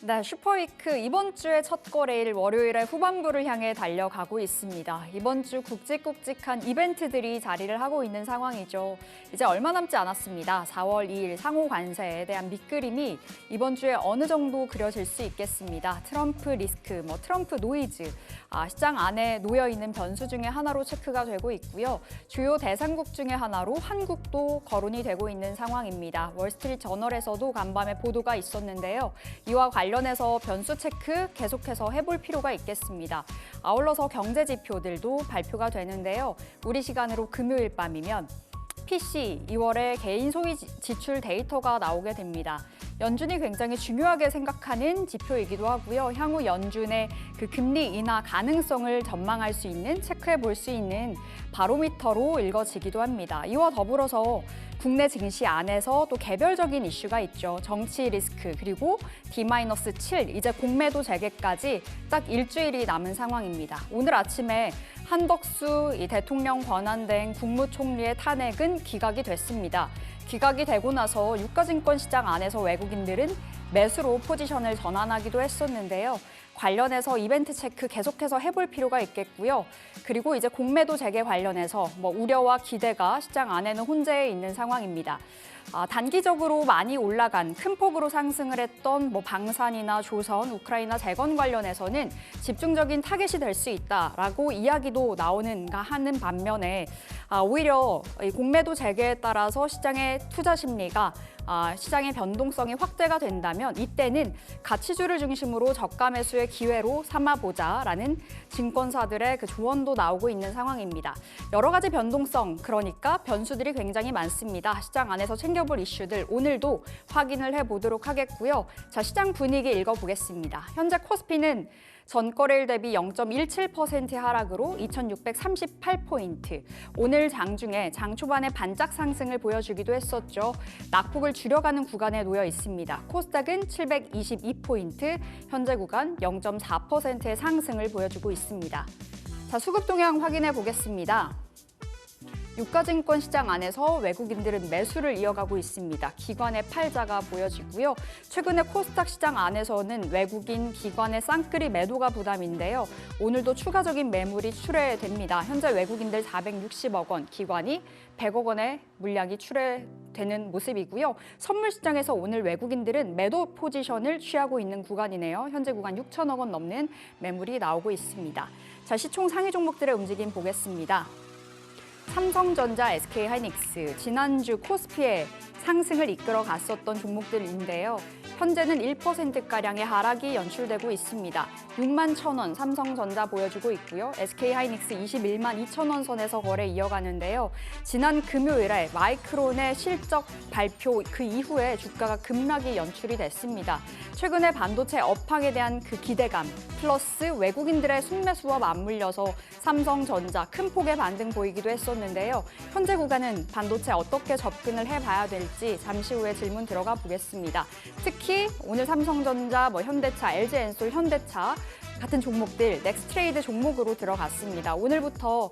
네, 슈퍼위크 이번 주의 첫 거래일 월요일에 후반부를 향해 달려가고 있습니다. 이번 주 굵직굵직한 이벤트들이 자리를 하고 있는 상황이죠. 이제 얼마 남지 않았습니다. 4월 2일 상호 관세에 대한 밑그림이 이번 주에 어느 정도 그려질 수 있겠습니다. 트럼프 리스크, 트럼프 노이즈, 시장 안에 놓여있는 변수 중에 하나로 체크가 되고 있고요. 주요 대상국 중에 하나로 한국도 거론이 되고 있는 상황입니다. 월스트리트 저널에서도 간밤에 보도가 있었는데요. 이와 관련해서 변수 체크 계속해서 해볼 필요가 있겠습니다. 아울러서 경제 지표들도 발표가 되는데요. 우리 시간으로 금요일 밤이면 PC 2월에 개인 소비 지출 데이터가 나오게 됩니다. 연준이 굉장히 중요하게 생각하는 지표이기도 하고요. 향후 연준의 그 금리 인하 가능성을 전망할 수 있는, 체크해 볼 수 있는 바로미터로 읽어지기도 합니다. 이와 더불어서 국내 증시 안에서 또 개별적인 이슈가 있죠. 정치 리스크, 그리고 D-7, 이제 공매도 재개까지 딱 일주일이 남은 상황입니다. 오늘 아침에 한덕수 대통령 권한대행 국무총리의 탄핵은 기각이 됐습니다. 기각이 되고 나서 유가증권 시장 안에서 외국인들은 매수로 포지션을 전환하기도 했었는데요. 관련해서 이벤트 체크 계속해서 해볼 필요가 있겠고요. 그리고 이제 공매도 재개 관련해서 우려와 기대가 시장 안에는 혼재해 있는 상황입니다. 단기적으로 많이 올라간 큰 폭으로 상승을 했던 방산이나 조선, 우크라이나 재건 관련해서는 집중적인 타겟이 될 수 있다라고 이야기도 나오는가 하는 반면에 오히려 공매도 재개에 따라서 시장의 투자 심리가 시장의 변동성이 확대가 된다면 이때는 가치주를 중심으로 저가 매수의 기회로 삼아보자라는 증권사들의 그 조언도 나오고 있는 상황입니다. 여러 가지 변동성, 그러니까 변수들이 굉장히 많습니다. 시장 안에서 챙겨볼 이슈들 오늘도 확인을 해보도록 하겠고요. 자, 시장 분위기 읽어보겠습니다. 현재 코스피는 전거래일 대비 0.17% 하락으로 2,638포인트. 오늘 장중에 장 초반에 반짝 상승을 보여주기도 했었죠. 낙폭을 줄여가는 구간에 놓여 있습니다. 코스닥은 722포인트, 현재 구간 0.4%의 상승을 보여주고 있습니다. 자, 수급 동향 확인해 보겠습니다. 유가증권 시장 안에서 외국인들은 매수를 이어가고 있습니다. 기관의 팔자가 보여지고요. 최근에 코스닥 시장 안에서는 외국인 기관의 쌍끌이 매도가 부담인데요. 오늘도 추가적인 매물이 출회됩니다. 현재 외국인들 460억 원, 기관이 100억 원의 물량이 출회되는 모습이고요. 선물 시장에서 오늘 외국인들은 매도 포지션을 취하고 있는 구간이네요. 현재 구간 6천억 원 넘는 매물이 나오고 있습니다. 자, 시총 상위 종목들의 움직임 보겠습니다. 삼성전자, SK하이닉스, 지난주 코스피에 상승을 이끌어 갔었던 종목들인데요. 현재는 1%가량의 하락이 연출되고 있습니다. 6만 1,000원 삼성전자 보여주고 있고요. SK하이닉스 21만 2천원 선에서 거래 이어가는데요. 지난 금요일에 마이크론의 실적 발표 그 이후에 주가가 급락이 연출이 됐습니다. 최근에 반도체 업황에 대한 그 기대감 플러스 외국인들의 순매수와 맞물려서 삼성전자 큰 폭의 반등 보이기도 했었는데요. 현재 구간은 반도체 어떻게 접근을 해봐야 될지 잠시 후에 질문 들어가 보겠습니다. 특히 오늘 삼성전자, 현대차, LG엔솔, 현대차 같은 종목들 넥스트레이드 종목으로 들어갔습니다. 오늘부터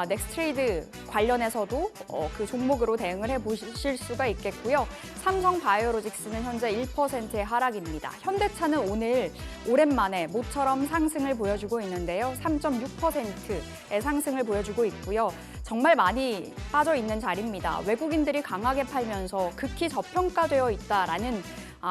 넥스트레이드 관련해서도 그 종목으로 대응을 해보실 수가 있겠고요. 삼성바이오로직스는 현재 1%의 하락입니다. 현대차는 오늘 오랜만에 모처럼 상승을 보여주고 있는데요. 3.6%의 상승을 보여주고 있고요. 정말 많이 빠져 있는 자리입니다. 외국인들이 강하게 팔면서 극히 저평가되어 있다라는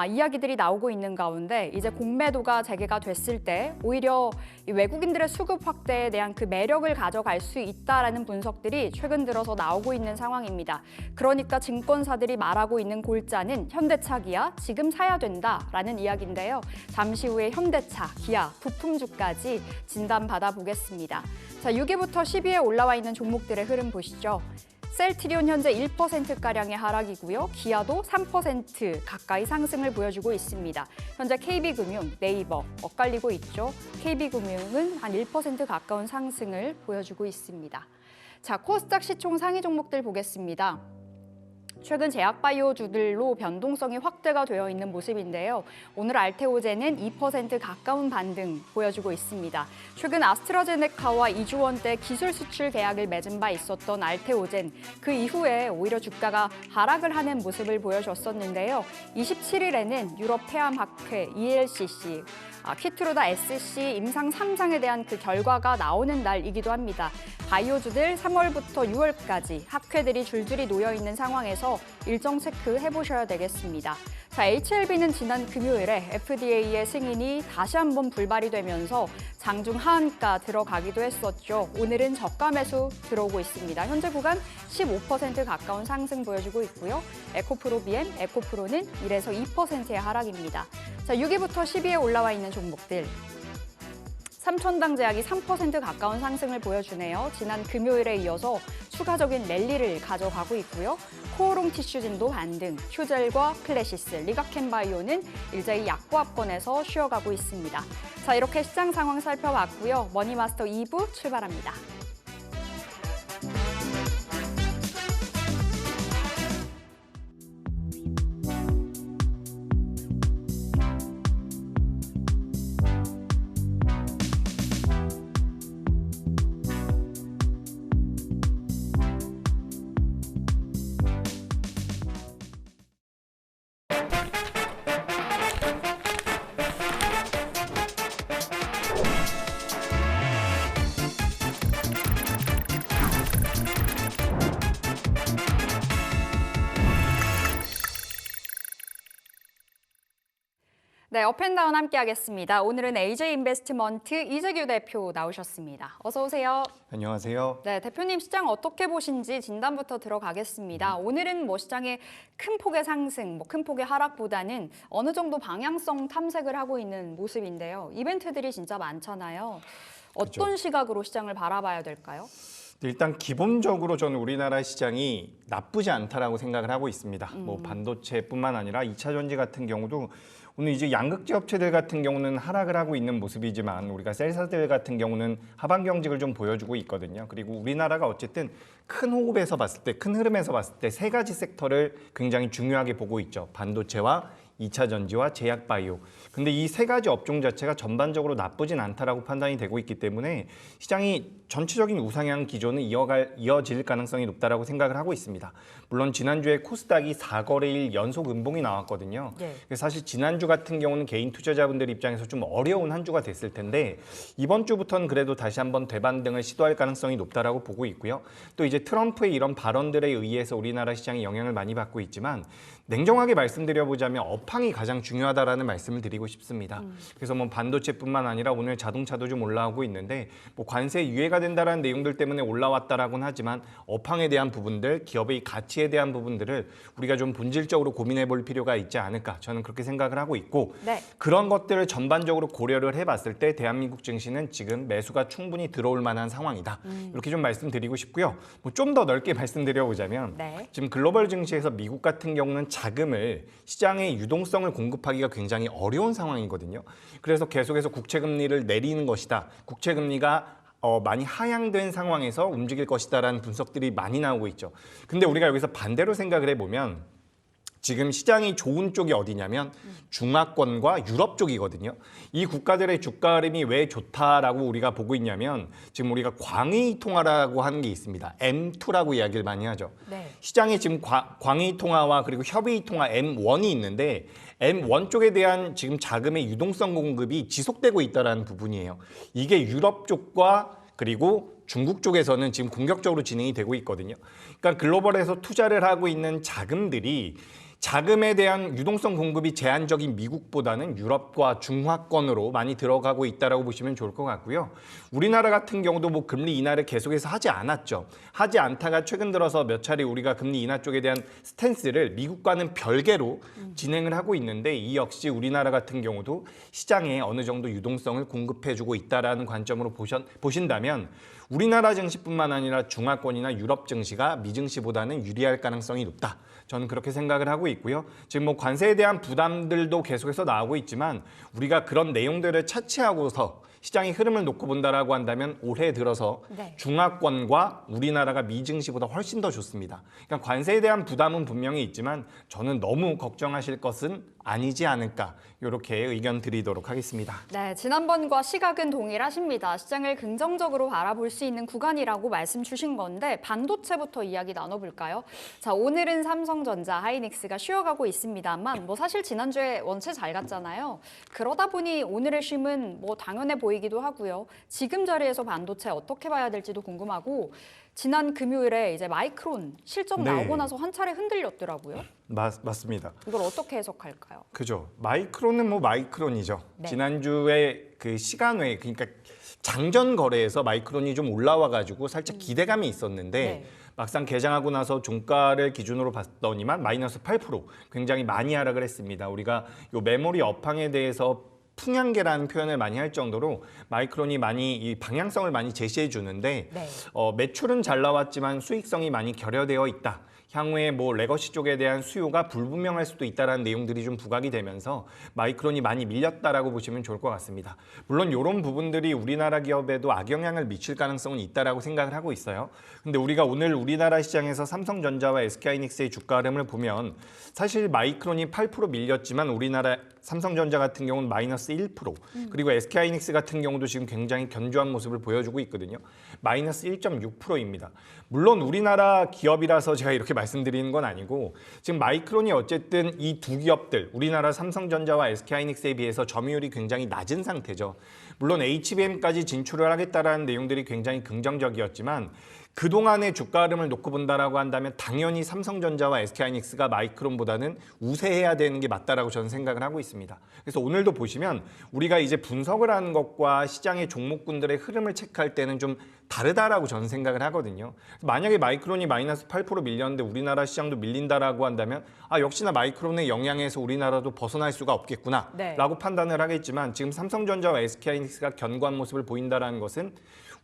이야기들이 나오고 있는 가운데 이제 공매도가 재개가 됐을 때 오히려 이 외국인들의 수급 확대에 대한 그 매력을 가져갈 수 있다라는 분석들이 최근 들어서 나오고 있는 상황입니다. 그러니까 증권사들이 말하고 있는 골자는 현대차, 기아 지금 사야 된다라는 이야기인데요. 잠시 후에 현대차, 기아, 부품주까지 진단받아 보겠습니다. 자, 6위부터 10위에 올라와 있는 종목들의 흐름 보시죠. 셀트리온 현재 1%가량의 하락이고요. 기아도 3% 가까이 상승을 보여주고 있습니다. 현재 KB금융, 네이버 엇갈리고 있죠. KB금융은 한 1% 가까운 상승을 보여주고 있습니다. 자, 코스닥 시총 상위 종목들 보겠습니다. 최근 제약바이오주들로 변동성이 확대가 되어 있는 모습인데요. 오늘 알테오젠은 2% 가까운 반등 보여주고 있습니다. 최근 아스트라제네카와 2조 원대 기술 수출 계약을 맺은 바 있었던 알테오젠, 그 이후에 오히려 주가가 하락을 하는 모습을 보여줬었는데요. 27일에는 유럽 폐암학회 ELCC, 키트로다 SC 임상 3상에 대한 그 결과가 나오는 날이기도 합니다. 바이오주들 3월부터 6월까지 학회들이 줄줄이 놓여 있는 상황에서 일정 체크해보셔야 되겠습니다. 자, HLB는 지난 금요일에 FDA의 승인이 다시 한번 불발이 되면서 장중 하한가 들어가기도 했었죠. 오늘은 저가 매수 들어오고 있습니다. 현재 구간 15% 가까운 상승 보여주고 있고요. 에코프로 BM, 에코프로는 1에서 2%의 하락입니다. 자, 6위부터 10위에 올라와 있는 종목들. 삼천당 제약이 3% 가까운 상승을 보여주네요. 지난 금요일에 이어서 추가적인 랠리를 가져가고 있고요. 코오롱 티슈진도 반등, 휴젤과 클래시스, 리가켄바이오는 일제히 약보합권에서 쉬어가고 있습니다. 자, 이렇게 시장 상황 살펴봤고요. 머니마스터 2부 출발합니다. 네, 업앤다운 함께 하겠습니다. 오늘은 AJ인베스트먼트 이재규 대표 나오셨습니다. 어서 오세요. 안녕하세요. 네, 대표님 시장 어떻게 보신지 진단부터 들어가겠습니다. 오늘은 시장의 큰 폭의 상승, 큰 폭의 하락보다는 어느 정도 방향성 탐색을 하고 있는 모습인데요. 이벤트들이 진짜 많잖아요. 어떤 그렇죠. 시각으로 시장을 바라봐야 될까요? 일단 기본적으로 저는 우리나라 시장이 나쁘지 않다라고 생각을 하고 있습니다. 반도체뿐만 아니라 2차 전지 같은 경우도 오늘 이제 양극재 업체들 같은 경우는 하락을 하고 있는 모습이지만 우리가 셀사들 같은 경우는 하반 경직을 좀 보여주고 있거든요. 그리고 우리나라가 어쨌든 큰 호흡에서 봤을 때, 큰 흐름에서 봤을 때 세 가지 섹터를 굉장히 중요하게 보고 있죠. 반도체와 2차 전지와 제약 바이오. 근데 이 세 가지 업종 자체가 전반적으로 나쁘진 않다라고 판단이 되고 있기 때문에 시장이 전체적인 우상향 기조는 이어질 가능성이 높다라고 생각을 하고 있습니다. 물론 지난주에 코스닥이 4거래일 연속 음봉이 나왔거든요. 네. 사실 지난주 같은 경우는 개인 투자자분들 입장에서 좀 어려운 한 주가 됐을 텐데 이번 주부터는 그래도 다시 한번 되반등을 시도할 가능성이 높다라고 보고 있고요. 또 이제 트럼프의 이런 발언들에 의해서 우리나라 시장이 영향을 많이 받고 있지만 냉정하게 말씀드려보자면 업황이 가장 중요하다라는 말씀을 드리고 싶습니다. 그래서 반도체뿐만 아니라 오늘 자동차도 좀 올라오고 있는데 관세 유예가 된다라는 내용들 때문에 올라왔다라고는 하지만 업황에 대한 부분들, 기업의 가치에 대한 부분들을 우리가 좀 본질적으로 고민해 볼 필요가 있지 않을까 저는 그렇게 생각을 하고 있고 네. 그런 것들을 전반적으로 고려를 해봤을 때 대한민국 증시는 지금 매수가 충분히 들어올 만한 상황이다. 이렇게 좀 말씀드리고 싶고요. 좀 더 넓게 말씀드려보자면 네. 지금 글로벌 증시에서 미국 같은 경우는 자금을 시장의 유동성을 공급하기가 굉장히 어려운 상황이거든요. 그래서 계속해서 국채금리를 내리는 것이다. 국채금리가 많이 하향된 상황에서 움직일 것이다라는 분석들이 많이 나오고 있죠. 근데 우리가 여기서 반대로 생각을 해보면 지금 시장이 좋은 쪽이 어디냐면 중화권과 유럽 쪽이거든요. 이 국가들의 주가 흐름이 왜 좋다라고 우리가 보고 있냐면 지금 우리가 광의 통화라고 하는 게 있습니다. M2라고 이야기를 많이 하죠. 네. 시장에 지금 광의 통화와 그리고 협의 통화 M1이 있는데 M1 쪽에 대한 지금 자금의 유동성 공급이 지속되고 있다는 부분이에요. 이게 유럽 쪽과 그리고 중국 쪽에서는 지금 공격적으로 진행이 되고 있거든요. 그러니까 글로벌에서 투자를 하고 있는 자금들이 자금에 대한 유동성 공급이 제한적인 미국보다는 유럽과 중화권으로 많이 들어가고 있다고 보시면 좋을 것 같고요. 우리나라 같은 경우도 금리 인하를 계속해서 하지 않았죠. 하지 않다가 최근 들어서 몇 차례 우리가 금리 인하 쪽에 대한 스탠스를 미국과는 별개로 진행을 하고 있는데 이 역시 우리나라 같은 경우도 시장에 어느 정도 유동성을 공급해주고 있다는 관점으로 보신다면 우리나라 증시뿐만 아니라 중화권이나 유럽 증시가 미 증시보다는 유리할 가능성이 높다. 저는 그렇게 생각을 하고 하고 있고요. 지금 뭐 관세에 대한 부담들도 계속해서 나오고 있지만 우리가 그런 내용들을 차치하고서 시장의 흐름을 놓고 본다라고 한다면 올해 들어서 네. 중화권과 우리나라가 미증시보다 훨씬 더 좋습니다. 그러니까 관세에 대한 부담은 분명히 있지만 저는 너무 걱정하실 것은 아니지 않을까 이렇게 의견 드리도록 하겠습니다. 네, 지난번과 시각은 동일하십니다. 시장을 긍정적으로 바라볼 수 있는 구간이라고 말씀 주신 건데 반도체부터 이야기 나눠볼까요? 자, 오늘은 삼성전자, 하이닉스가 쉬어가고 있습니다만 뭐 사실 지난주에 원체 잘 갔잖아요. 그러다 보니 오늘의 쉼은 뭐 당연해 보이기도 하고요. 지금 자리에서 반도체 어떻게 봐야 될지도 궁금하고 지난 금요일에 이제 마이크론 실적 네. 나오고 나서 한 차례 흔들렸더라고요. 맞습니다. 이걸 어떻게 해석할까요? 그죠. 마이크론은 뭐 마이크론이죠. 네. 지난주에 그 시간외 그러니까 장전 거래에서 마이크론이 좀 올라와가지고 살짝 기대감이 있었는데 네. 막상 개장하고 나서 종가를 기준으로 봤더니만 마이너스 8% 굉장히 많이 하락을 했습니다. 우리가 요 메모리 업황에 대해서 풍향계라는 표현을 많이 할 정도로 마이크론이 많이 이 방향성을 많이 제시해 주는데 네. 매출은 잘 나왔지만 수익성이 많이 결여되어 있다. 향후에 뭐 레거시 쪽에 대한 수요가 불분명할 수도 있다라는 내용들이 좀 부각이 되면서 마이크론이 많이 밀렸다라고 보시면 좋을 것 같습니다. 물론 이런 부분들이 우리나라 기업에도 악영향을 미칠 가능성은 있다라고 생각을 하고 있어요. 근데 우리가 오늘 우리나라 시장에서 삼성전자와 SK하이닉스의 주가 흐름을 보면 사실 마이크론이 8% 밀렸지만 우리나라 삼성전자 같은 경우는 마이너스 1%, 그리고 SK하이닉스 같은 경우도 지금 굉장히 견조한 모습을 보여주고 있거든요. 마이너스 1.6%입니다. 물론 우리나라 기업이라서 제가 이렇게 말씀드리는 건 아니고 지금 마이크론이 어쨌든 이 두 기업들, 우리나라 삼성전자와 SK하이닉스에 비해서 점유율이 굉장히 낮은 상태죠. 물론 HBM까지 진출을 하겠다라는 내용들이 굉장히 긍정적이었지만 그동안의 주가 흐름을 놓고 본다라고 한다면 당연히 삼성전자와 SK하이닉스가 마이크론보다는 우세해야 되는 게 맞다라고 저는 생각을 하고 있습니다. 그래서 오늘도 보시면 우리가 이제 분석을 하는 것과 시장의 종목군들의 흐름을 체크할 때는 좀 다르다라고 저는 생각을 하거든요. 만약에 마이크론이 마이너스 8% 밀렸는데 우리나라 시장도 밀린다라고 한다면 역시나 마이크론의 영향에서 우리나라도 벗어날 수가 없겠구나 네. 라고 판단을 하겠지만 지금 삼성전자와 SK하이닉스가 견고한 모습을 보인다는 것은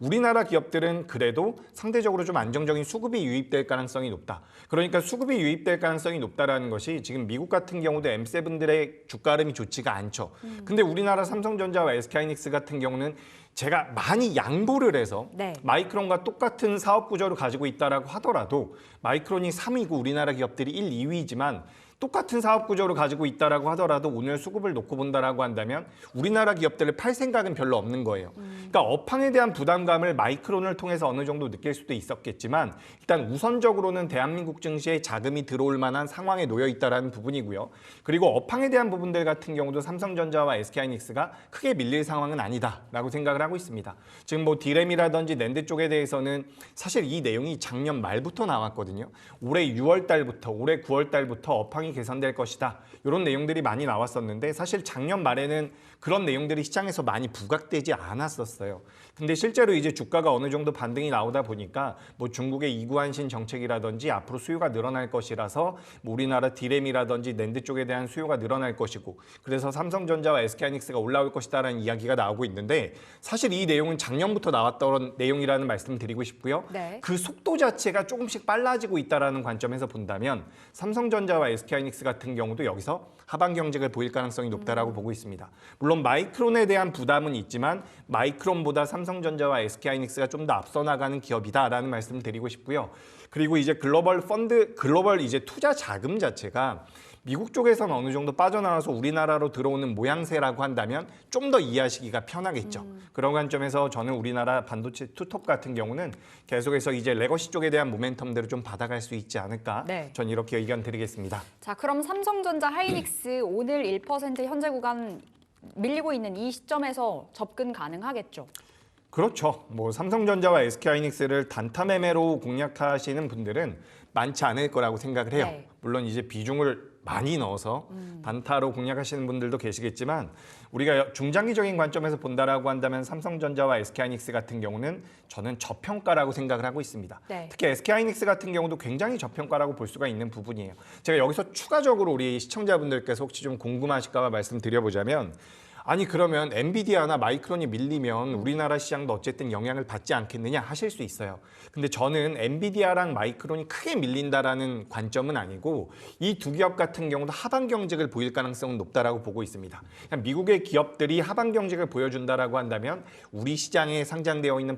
우리나라 기업들은 그래도 상대적으로 좀 안정적인 수급이 유입될 가능성이 높다. 그러니까 수급이 유입될 가능성이 높다라는 것이 지금 미국 같은 경우도 M7들의 주가 흐름이 좋지가 않죠. 근데 우리나라 삼성전자와 SK하이닉스 같은 경우는 제가 많이 양보를 해서 네. 마이크론과 똑같은 사업 구조를 가지고 있다라고 하더라도 마이크론이 3위고 우리나라 기업들이 1, 2위지만 똑같은 사업 구조를 가지고 있다라고 하더라도 오늘 수급을 놓고 본다라고 한다면 우리나라 기업들을 팔 생각은 별로 없는 거예요. 그러니까 업황에 대한 부담감을 마이크론을 통해서 어느 정도 느낄 수도 있었겠지만 일단 우선적으로는 대한민국 증시에 자금이 들어올 만한 상황에 놓여 있다라는 부분이고요. 그리고 업황에 대한 부분들 같은 경우도 삼성전자와 SK하이닉스가 크게 밀릴 상황은 아니다라고 생각을 하고 있습니다. 지금 뭐 디램이라든지 낸드 쪽에 대해서는 사실 이 내용이 작년 말부터 나왔거든요. 올해 6월 달부터 올해 9월 달부터 업황이 개선될 것이다. 이런 내용들이 많이 나왔었는데 사실 작년 말에는 그런 내용들이 시장에서 많이 부각되지 않았었어요. 근데 실제로 이제 주가가 어느 정도 반등이 나오다 보니까 뭐 중국의 이구한신 정책이라든지 앞으로 수요가 늘어날 것이라서 뭐 우리나라 디램이라든지 낸드 쪽에 대한 수요가 늘어날 것이고 그래서 삼성전자와 SK하이닉스가 올라올 것이다라는 이야기가 나오고 있는데 사실 이 내용은 작년부터 나왔던 내용이라는 말씀을 드리고 싶고요. 네. 그 속도 자체가 조금씩 빨라지고 있다라는 관점에서 본다면 삼성전자와 SK하이닉스 같은 경우도 여기서 하반 경직을 보일 가능성이 높다라고 보고 있습니다. 물론 마이크론에 대한 부담은 있지만 마이크론보다 삼성전자와 SK하이닉스가 좀 더 앞서 나가는 기업이다라는 말씀을 드리고 싶고요. 그리고 이제 글로벌 이제 투자 자금 자체가 미국 쪽에서는 어느 정도 빠져나와서 우리나라로 들어오는 모양새라고 한다면 좀 더 이해하시기가 편하겠죠. 그런 관점에서 저는 우리나라 반도체 투톱 같은 경우는 계속해서 이제 레거시 쪽에 대한 모멘텀들을 좀 받아갈 수 있지 않을까. 네. 전 이렇게 의견 드리겠습니다. 자, 그럼 삼성전자, 하이닉스 오늘 1% 현재 구간 밀리고 있는 이 시점에서 접근 가능하겠죠? 그렇죠. 뭐 삼성전자와 SK하이닉스를 단타 매매로 공략하시는 분들은 많지 않을 거라고 생각을 해요. 네. 물론 이제 비중을 많이 넣어서 단타로 공략하시는 분들도 계시겠지만 우리가 중장기적인 관점에서 본다라고 한다면 삼성전자와 SK하이닉스 같은 경우는 저는 저평가라고 생각을 하고 있습니다. 네. 특히 SK하이닉스 같은 경우도 굉장히 저평가라고 볼 수가 있는 부분이에요. 제가 여기서 추가적으로 우리 시청자분들께서 혹시 좀 궁금하실까 봐 말씀드려보자면 아니 그러면 엔비디아나 마이크론이 밀리면 우리나라 시장도 어쨌든 영향을 받지 않겠느냐 하실 수 있어요. 근데 저는 엔비디아랑 마이크론이 크게 밀린다라는 관점은 아니고 이 두 기업 같은 경우도 하반 경직을 보일 가능성은 높다라고 보고 있습니다. 그냥 미국의 기업들이 하반 경직을 보여준다라고 한다면 우리 시장에 상장되어 있는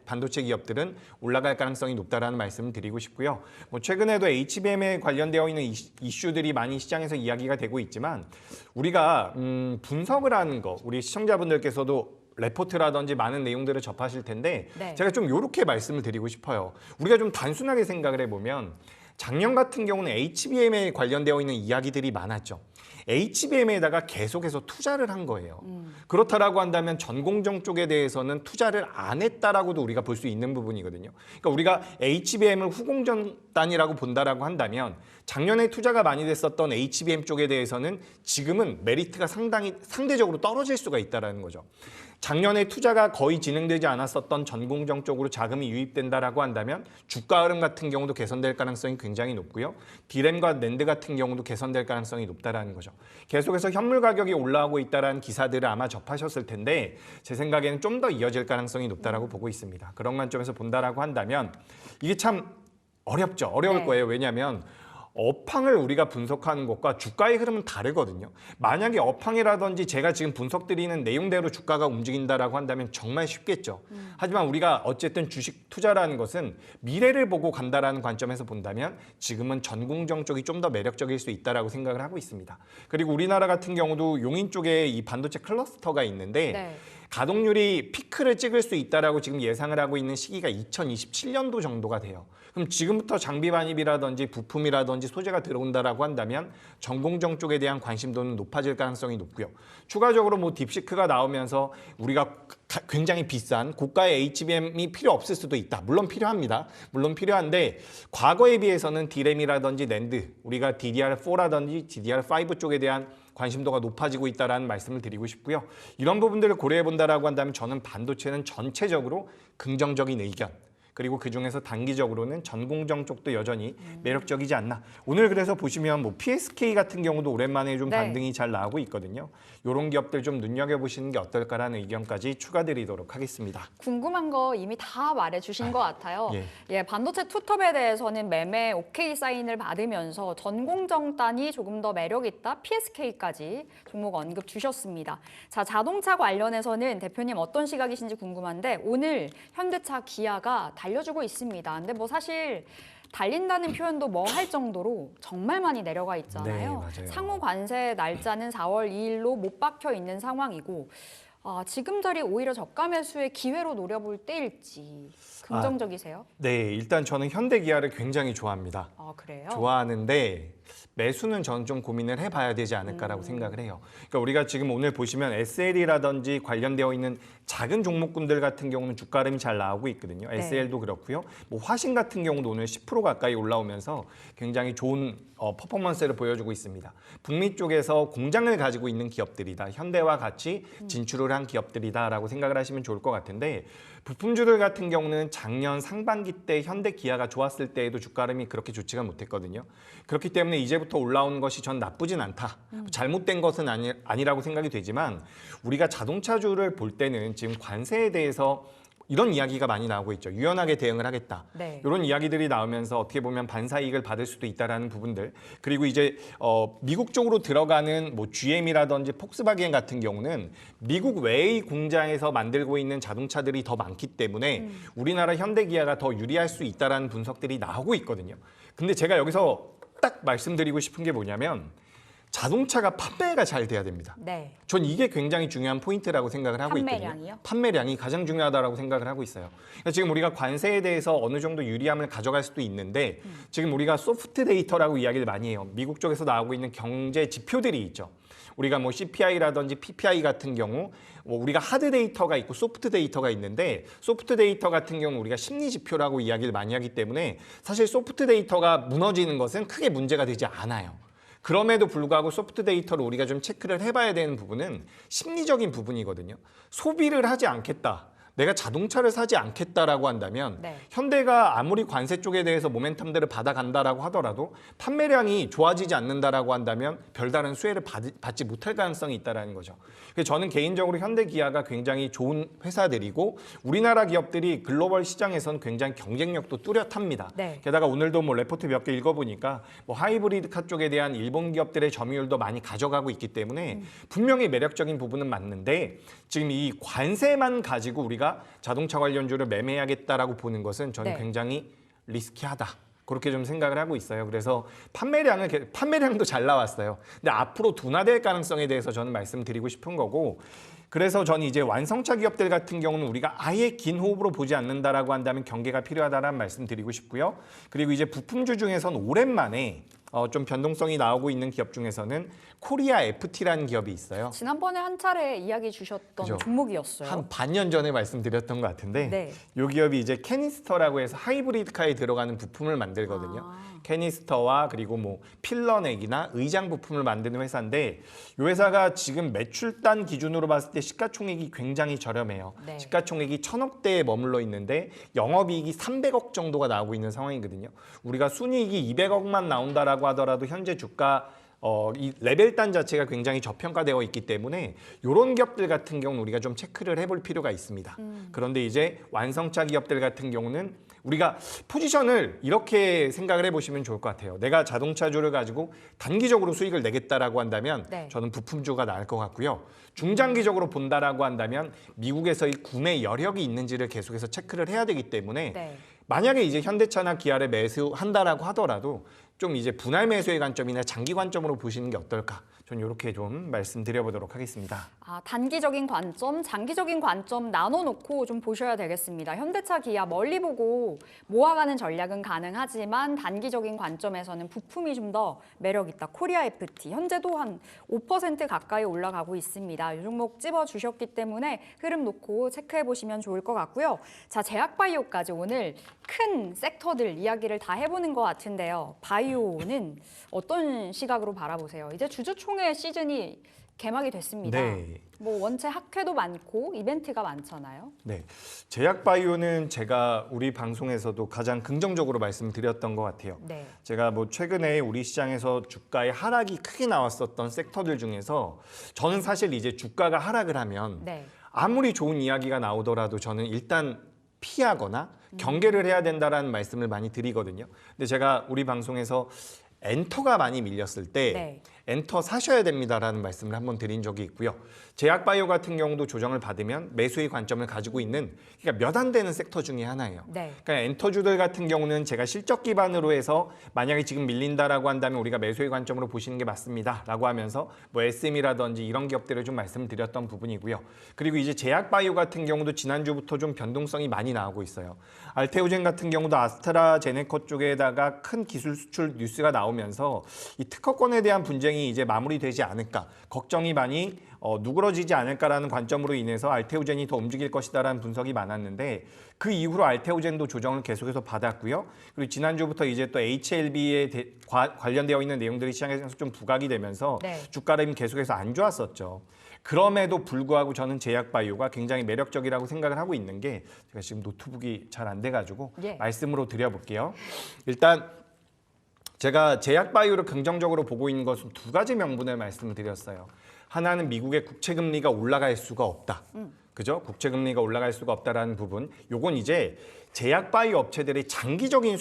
반도체 기업들은 올라갈 가능성이 높다라는 말씀을 드리고 싶고요. 뭐 최근에도 HBM에 관련되어 있는 이슈들이 많이 시장에서 이야기가 되고 있지만 우리가 분석을 하는 거 우리 시청자분들께서도 레포트라든지 많은 내용들을 접하실 텐데 네. 제가 좀 이렇게 말씀을 드리고 싶어요. 우리가 좀 단순하게 생각을 해보면 작년 같은 경우는 HBM에 관련되어 있는 이야기들이 많았죠. HBM에다가 계속해서 투자를 한 거예요. 그렇다라고 한다면 전공정 쪽에 대해서는 투자를 안 했다라고도 우리가 볼 수 있는 부분이거든요. 그러니까 우리가 HBM을 후공정단이라고 본다라고 한다면 작년에 투자가 많이 됐었던 HBM 쪽에 대해서는 지금은 메리트가 상대적으로 떨어질 수가 있다라는 거죠. 작년에 투자가 거의 진행되지 않았었던 전공정 쪽으로 자금이 유입된다라고 한다면 주가 흐름 같은 경우도 개선될 가능성이 굉장히 높고요. 디램과 낸드 같은 경우도 개선될 가능성이 높다라는 거죠. 계속해서 현물 가격이 올라오고 있다라는 기사들을 아마 접하셨을 텐데 제 생각에는 좀 더 이어질 가능성이 높다라고 보고 있습니다. 그런 관점에서 본다라고 한다면 이게 참 어렵죠. 어려울 네. 거예요. 왜냐하면 업황을 우리가 분석하는 것과 주가의 흐름은 다르거든요. 만약에 업황이라든지 제가 지금 분석드리는 내용대로 주가가 움직인다라고 한다면 정말 쉽겠죠. 하지만 우리가 어쨌든 주식 투자라는 것은 미래를 보고 간다라는 관점에서 본다면 지금은 전공정 쪽이 좀 더 매력적일 수 있다라고 생각을 하고 있습니다. 그리고 우리나라 같은 경우도 용인 쪽에 이 반도체 클러스터가 있는데 네. 가동률이 피크를 찍을 수 있다라고 지금 예상을 하고 있는 시기가 2027년도 정도가 돼요. 그럼 지금부터 장비 반입이라든지 부품이라든지 소재가 들어온다라고 한다면 전공정 쪽에 대한 관심도는 높아질 가능성이 높고요. 추가적으로 뭐 딥시크가 나오면서 우리가 굉장히 비싼 고가의 HBM이 필요 없을 수도 있다. 물론 필요합니다. 물론 필요한데 과거에 비해서는 디램이라든지 낸드, 우리가 DDR4라든지 DDR5 쪽에 대한 관심도가 높아지고 있다는 말씀을 드리고 싶고요. 이런 부분들을 고려해 본다라고 한다면 저는 반도체는 전체적으로 긍정적인 의견 그리고 그중에서 단기적으로는 전공정 쪽도 여전히 매력적이지 않나. 오늘 그래서 보시면 뭐 PSK 같은 경우도 오랜만에 좀 네. 반등이 잘 나오고 있거든요. 이런 기업들 좀 눈여겨보시는 게 어떨까라는 의견까지 추가드리도록 하겠습니다. 궁금한 거 이미 다 말해주신 것 같아요. 예. 예, 반도체 투톱에 대해서는 매매 오케이 사인을 받으면서 전공정단이 조금 더 매력 있다, PSK까지 종목 언급 주셨습니다. 자, 자동차 관련해서는 대표님 어떤 시각이신지 궁금한데 오늘 현대차, 기아가 달려주고 있습니다. 근데 뭐 사실 달린다는 표현도 뭐 할 정도로 정말 많이 내려가 있잖아요. 네, 맞아요. 상호 관세 날짜는 4월 2일로 못 박혀 있는 상황이고 지금 자리 오히려 저가 매수의 기회로 노려볼 때일지 긍정적이세요? 네, 일단 저는 현대기아를 굉장히 좋아합니다. 아, 그래요? 좋아하는데 매수는 저는 좀 고민을 해봐야 되지 않을까라고 생각을 해요. 그러니까 우리가 지금 오늘 보시면 SL이라든지 관련되어 있는 작은 종목군들 같은 경우는 주가 흐름이 잘 나오고 있거든요. 네. SL도 그렇고요. 뭐 화신 같은 경우도 오늘 10% 가까이 올라오면서 굉장히 좋은 퍼포먼스를 보여주고 있습니다. 북미 쪽에서 공장을 가지고 있는 기업들이다. 현대와 같이 진출을 한 기업들이다라고 생각을 하시면 좋을 것 같은데 부품주들 같은 경우는 작년 상반기 때 현대 기아가 좋았을 때에도 주가 흐름이 그렇게 좋지가 못했거든요. 그렇기 때문에 이제부터 올라오는 것이 전 나쁘진 않다. 잘못된 것은 아니라고 생각이 되지만 우리가 자동차주를 볼 때는 지금 관세에 대해서 이런 이야기가 많이 나오고 있죠. 유연하게 대응을 하겠다. 네. 이런 이야기들이 나오면서 어떻게 보면 반사이익을 받을 수도 있다라는 부분들. 그리고 이제 미국 쪽으로 들어가는 뭐 GM이라든지 폭스바겐 같은 경우는 미국 외의 공장에서 만들고 있는 자동차들이 더 많기 때문에 우리나라 현대기아가 더 유리할 수 있다라는 분석들이 나오고 있거든요. 근데 제가 여기서 딱 말씀드리고 싶은 게 뭐냐면 자동차가 판매가 잘 돼야 됩니다. 네. 전 이게 굉장히 중요한 포인트라고 생각을 하고 판매량이요? 있거든요. 판매량이 가장 중요하다고 생각을 하고 있어요. 그러니까 지금 우리가 관세에 대해서 어느 정도 유리함을 가져갈 수도 있는데 지금 우리가 소프트 데이터라고 이야기를 많이 해요. 미국 쪽에서 나오고 있는 경제 지표들이 있죠. 우리가 뭐 CPI라든지 PPI 같은 경우 우리가 하드 데이터가 있고 소프트 데이터가 있는데 소프트 데이터 같은 경우 우리가 심리 지표라고 이야기를 많이 하기 때문에 사실 소프트 데이터가 무너지는 것은 크게 문제가 되지 않아요. 그럼에도 불구하고 소프트 데이터를 우리가 좀 체크를 해봐야 되는 부분은 심리적인 부분이거든요. 소비를 하지 않겠다. 내가 자동차를 사지 않겠다라고 한다면 네. 현대가 아무리 관세 쪽에 대해서 모멘텀들을 받아간다라고 하더라도 판매량이 좋아지지 않는다라고 한다면 별다른 수혜를 받지 못할 가능성이 있다라는 거죠. 그래서 저는 개인적으로 현대 기아가 굉장히 좋은 회사들이고 우리나라 기업들이 글로벌 시장에서는 굉장히 경쟁력도 뚜렷합니다. 네. 게다가 오늘도 뭐 레포트 몇 개 읽어보니까 뭐 하이브리드카 쪽에 대한 일본 기업들의 점유율도 많이 가져가고 있기 때문에 분명히 매력적인 부분은 맞는데 지금 이 관세만 가지고 우리가 자동차 관련주를 매매하겠다라고 보는 것은 저는 네. 굉장히 리스키하다. 그렇게 좀 생각을 하고 있어요. 그래서 판매량도 잘 나왔어요. 근데 앞으로 둔화될 가능성에 대해서 저는 말씀드리고 싶은 거고 그래서 저는 이제 완성차 기업들 같은 경우는 우리가 아예 긴 호흡으로 보지 않는다라고 한다면 경계가 필요하다라는 말씀 드리고 싶고요. 그리고 이제 부품주 중에서는 오랜만에 좀 변동성이 나오고 있는 기업 중에서는 코리아 FT라는 기업이 있어요. 지난번에 한 차례 이야기 주셨던 그죠. 종목이었어요. 한 반년 전에 말씀드렸던 것 같은데 네. 이 기업이 이제 캐니스터라고 해서 하이브리드카에 들어가는 부품을 만들거든요. 캐니스터와 그리고 뭐 필러넥이나 의장 부품을 만드는 회사인데 이 회사가 지금 매출단 기준으로 봤을 때 시가총액이 굉장히 저렴해요. 네. 시가총액이 1,000억대에 머물러 있는데 영업이익이 300억 정도가 나오고 있는 상황이거든요. 우리가 순이익이 200억만 나온다라고 하더라도 현재 주가 이 레벨단 자체가 굉장히 저평가되어 있기 때문에 이런 기업들 같은 경우는 우리가 좀 체크를 해볼 필요가 있습니다. 그런데 이제 완성차 기업들 같은 경우는 우리가 포지션을 이렇게 생각을 해보시면 좋을 것 같아요. 내가 자동차주를 가지고 단기적으로 수익을 내겠다라고 한다면 네. 저는 부품주가 나을 것 같고요. 중장기적으로 본다라고 한다면 미국에서의 구매 여력이 있는지를 계속해서 체크를 해야 되기 때문에 네. 만약에 이제 현대차나 기아를 매수한다라고 하더라도 좀 이제 분할 매수의 관점이나 장기 관점으로 보시는 게 어떨까? 저는 이렇게 좀 말씀드려보도록 하겠습니다. 단기적인 관점, 장기적인 관점 나눠놓고 좀 보셔야 되겠습니다. 현대차, 기아 멀리 보고 모아가는 전략은 가능하지만 단기적인 관점에서는 부품이 좀 더 매력 있다. 코리아 FT 현재도 한 5% 가까이 올라가고 있습니다. 이 종목 찝어주셨기 때문에 흐름 놓고 체크해 보시면 좋을 것 같고요. 자, 제약바이오까지 오늘 큰 섹터들 이야기를 다 해보는 것 같은데요. 바이오는 어떤 시각으로 바라보세요? 이제 주주총회 시즌이 개막이 됐습니다. 네. 뭐 원체 학회도 많고 이벤트가 많잖아요. 네, 제약바이오는 제가 우리 방송에서도 가장 긍정적으로 말씀드렸던 것 같아요. 네. 제가 뭐 최근에 우리 시장에서 주가의 하락이 크게 나왔었던 섹터들 중에서 저는 사실 이제 주가가 하락을 하면 네. 아무리 좋은 이야기가 나오더라도 저는 일단 피하거나 경계를 해야 된다라는 말씀을 많이 드리거든요. 근데 제가 우리 방송에서 엔터가 많이 밀렸을 때 네. 엔터 사셔야 됩니다라는 말씀을 한번 드린 적이 있고요. 제약바이오 같은 경우도 조정을 받으면 매수의 관점을 가지고 있는 그러니까 몇 안 되는 섹터 중에 하나예요. 네. 그러니까 엔터주들 같은 경우는 제가 실적 기반으로 해서 만약에 지금 밀린다라고 한다면 우리가 매수의 관점으로 보시는 게 맞습니다라고 하면서 뭐 SM이라든지 이런 기업들을 좀 말씀을 드렸던 부분이고요. 그리고 이제 제약바이오 같은 경우도 지난주부터 좀 변동성이 많이 나오고 있어요. 알테오젠 같은 경우도 아스트라제네카 쪽에다가 큰 기술 수출 뉴스가 나오면서 이 특허권에 대한 분쟁이 이제 마무리되지 않을까 걱정이 많이 누그러지지 않을까라는 관점으로 인해서 알테오젠이 더 움직일 것이다라는 분석이 많았는데 그 이후로 알테오젠도 조정을 계속해서 받았고요. 그리고 지난주부터 이제 또 HLB에 관련되어 있는 내용들이 시장에서 좀 부각이 되면서 네. 주가는 계속해서 안 좋았었죠. 그럼에도 불구하고 저는 제약바이오가 굉장히 매력적이라고 생각을 하고 있는 게 제가 지금 노트북이 잘 안 돼가지고 예. 말씀으로 드려볼게요. 일단 제가 제약바이오를 긍정적으로 보고 있는 것은 두 가지 명분을 말씀을 드렸어요. 하나는 미국의 국채금리가 올라갈 수가 없다. 그죠? 국채금리가 올라갈 수가 없다라는 부분. 요건 이제 제약바이오 업체들의 장기적인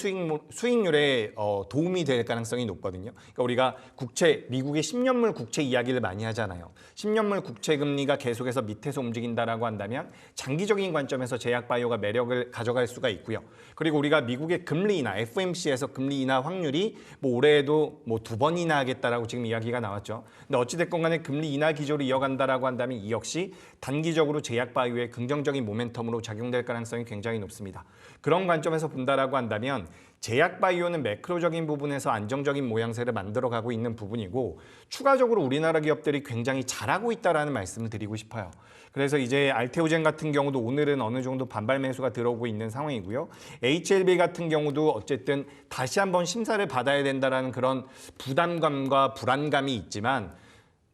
수익률에 도움이 될 가능성이 높거든요. 그러니까 우리가 미국의 10년물 국채 이야기를 많이 하잖아요. 10년물 국채 금리가 계속해서 밑에서 움직인다라고 한다면 장기적인 관점에서 제약바이오가 매력을 가져갈 수가 있고요. 그리고 우리가 미국의 금리 인하, FOMC에서 금리 인하 확률이 뭐 올해에도 뭐 2번이나 하겠다라고 지금 이야기가 나왔죠. 근데 어찌됐건 간에 금리 인하 기조를 이어간다라고 한다면 이 역시 단기적으로 제약바이오의 긍정적인 모멘텀으로 작용될 가능성이 굉장히 높습니다. 그런 관점에서 본다라고 한다면 제약바이오는 매크로적인 부분에서 안정적인 모양새를 만들어가고 있는 부분이고 추가적으로 우리나라 기업들이 굉장히 잘하고 있다라는 말씀을 드리고 싶어요. 그래서 이제 알테오젠 같은 경우도 오늘은 어느 정도 반발 매수가 들어오고 있는 상황이고요. HLB 같은 경우도 어쨌든 다시 한번 심사를 받아야 된다라는 그런 부담감과 불안감이 있지만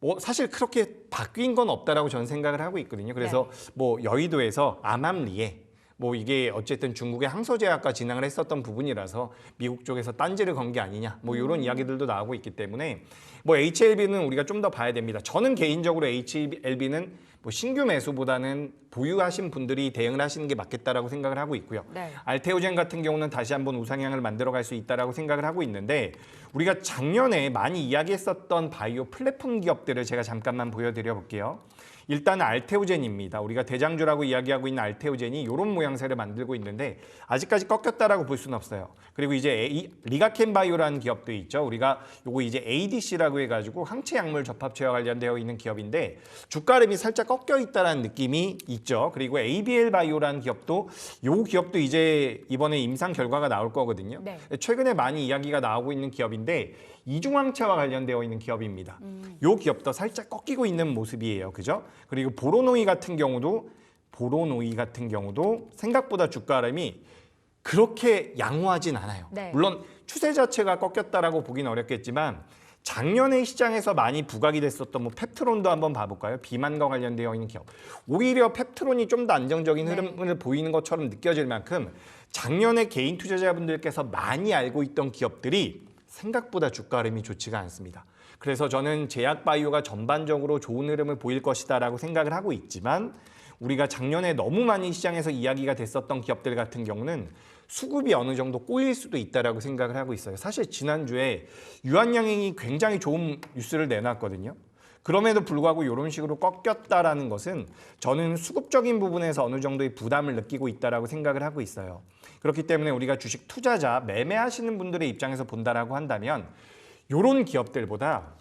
뭐 사실 그렇게 바뀐 건 없다라고 저는 생각을 하고 있거든요. 그래서 뭐 여의도에서 암암리에 뭐 이게 어쨌든 중국의 항소제약과 진행을 했었던 부분이라서 미국 쪽에서 딴지를 건 게 아니냐 뭐 이런 이야기들도 나오고 있기 때문에 뭐 HLB는 우리가 좀 더 봐야 됩니다. 저는 개인적으로 HLB는 뭐 신규 매수보다는 보유하신 분들이 대응을 하시는 게 맞겠다라고 생각을 하고 있고요. 네. 알테오젠 같은 경우는 다시 한번 우상향을 만들어갈 수 있다라고 생각을 하고 있는데 우리가 작년에 많이 이야기했었던 바이오 플랫폼 기업들을 제가 잠깐만 보여드려 볼게요. 일단 알테오젠입니다. 우리가 대장주라고 이야기하고 있는 알테오젠이 이런 모양새를 만들고 있는데 아직까지 꺾였다라고 볼 수는 없어요. 그리고 이제 리가켄 바이오라는 기업도 있죠. 우리가 요거 이제 ADC라고 해가지고 항체 약물 접합체와 관련되어 있는 기업인데 주가 흐름이 살짝 꺾여 있다라는 느낌이 있죠. 그리고 ABL 바이오라는 기업도 요 기업도 이제 이번에 임상 결과가 나올 거거든요. 네. 최근에 많이 이야기가 나오고 있는 기업인데 이중항체와 관련되어 있는 기업입니다. 요 기업도 살짝 꺾이고 있는 모습이에요. 그죠? 그리고 보로노이 같은 경우도 생각보다 주가 흐름이 그렇게 양호하진 않아요. 네. 물론 추세 자체가 꺾였다라고 보긴 어렵겠지만 작년에 시장에서 많이 부각이 됐었던 뭐 펩트론도 한번 봐볼까요? 비만과 관련되어 있는 기업. 오히려 펩트론이 좀 더 안정적인 흐름을 보이는 것처럼 느껴질 만큼 작년에 개인 투자자분들께서 많이 알고 있던 기업들이 생각보다 주가 흐름이 좋지가 않습니다. 그래서 저는 제약바이오가 전반적으로 좋은 흐름을 보일 것이다라고 생각을 하고 있지만 우리가 작년에 너무 많이 시장에서 이야기가 됐었던 기업들 같은 경우는 수급이 어느 정도 꼬일 수도 있다라고 생각을 하고 있어요. 사실 지난주에 유한양행이 굉장히 좋은 뉴스를 내놨거든요. 그럼에도 불구하고 이런 식으로 꺾였다라는 것은 저는 수급적인 부분에서 어느 정도의 부담을 느끼고 있다라고 생각을 하고 있어요. 그렇기 때문에 우리가 주식 투자자, 매매하시는 분들의 입장에서 본다라고 한다면 이런 기업들보다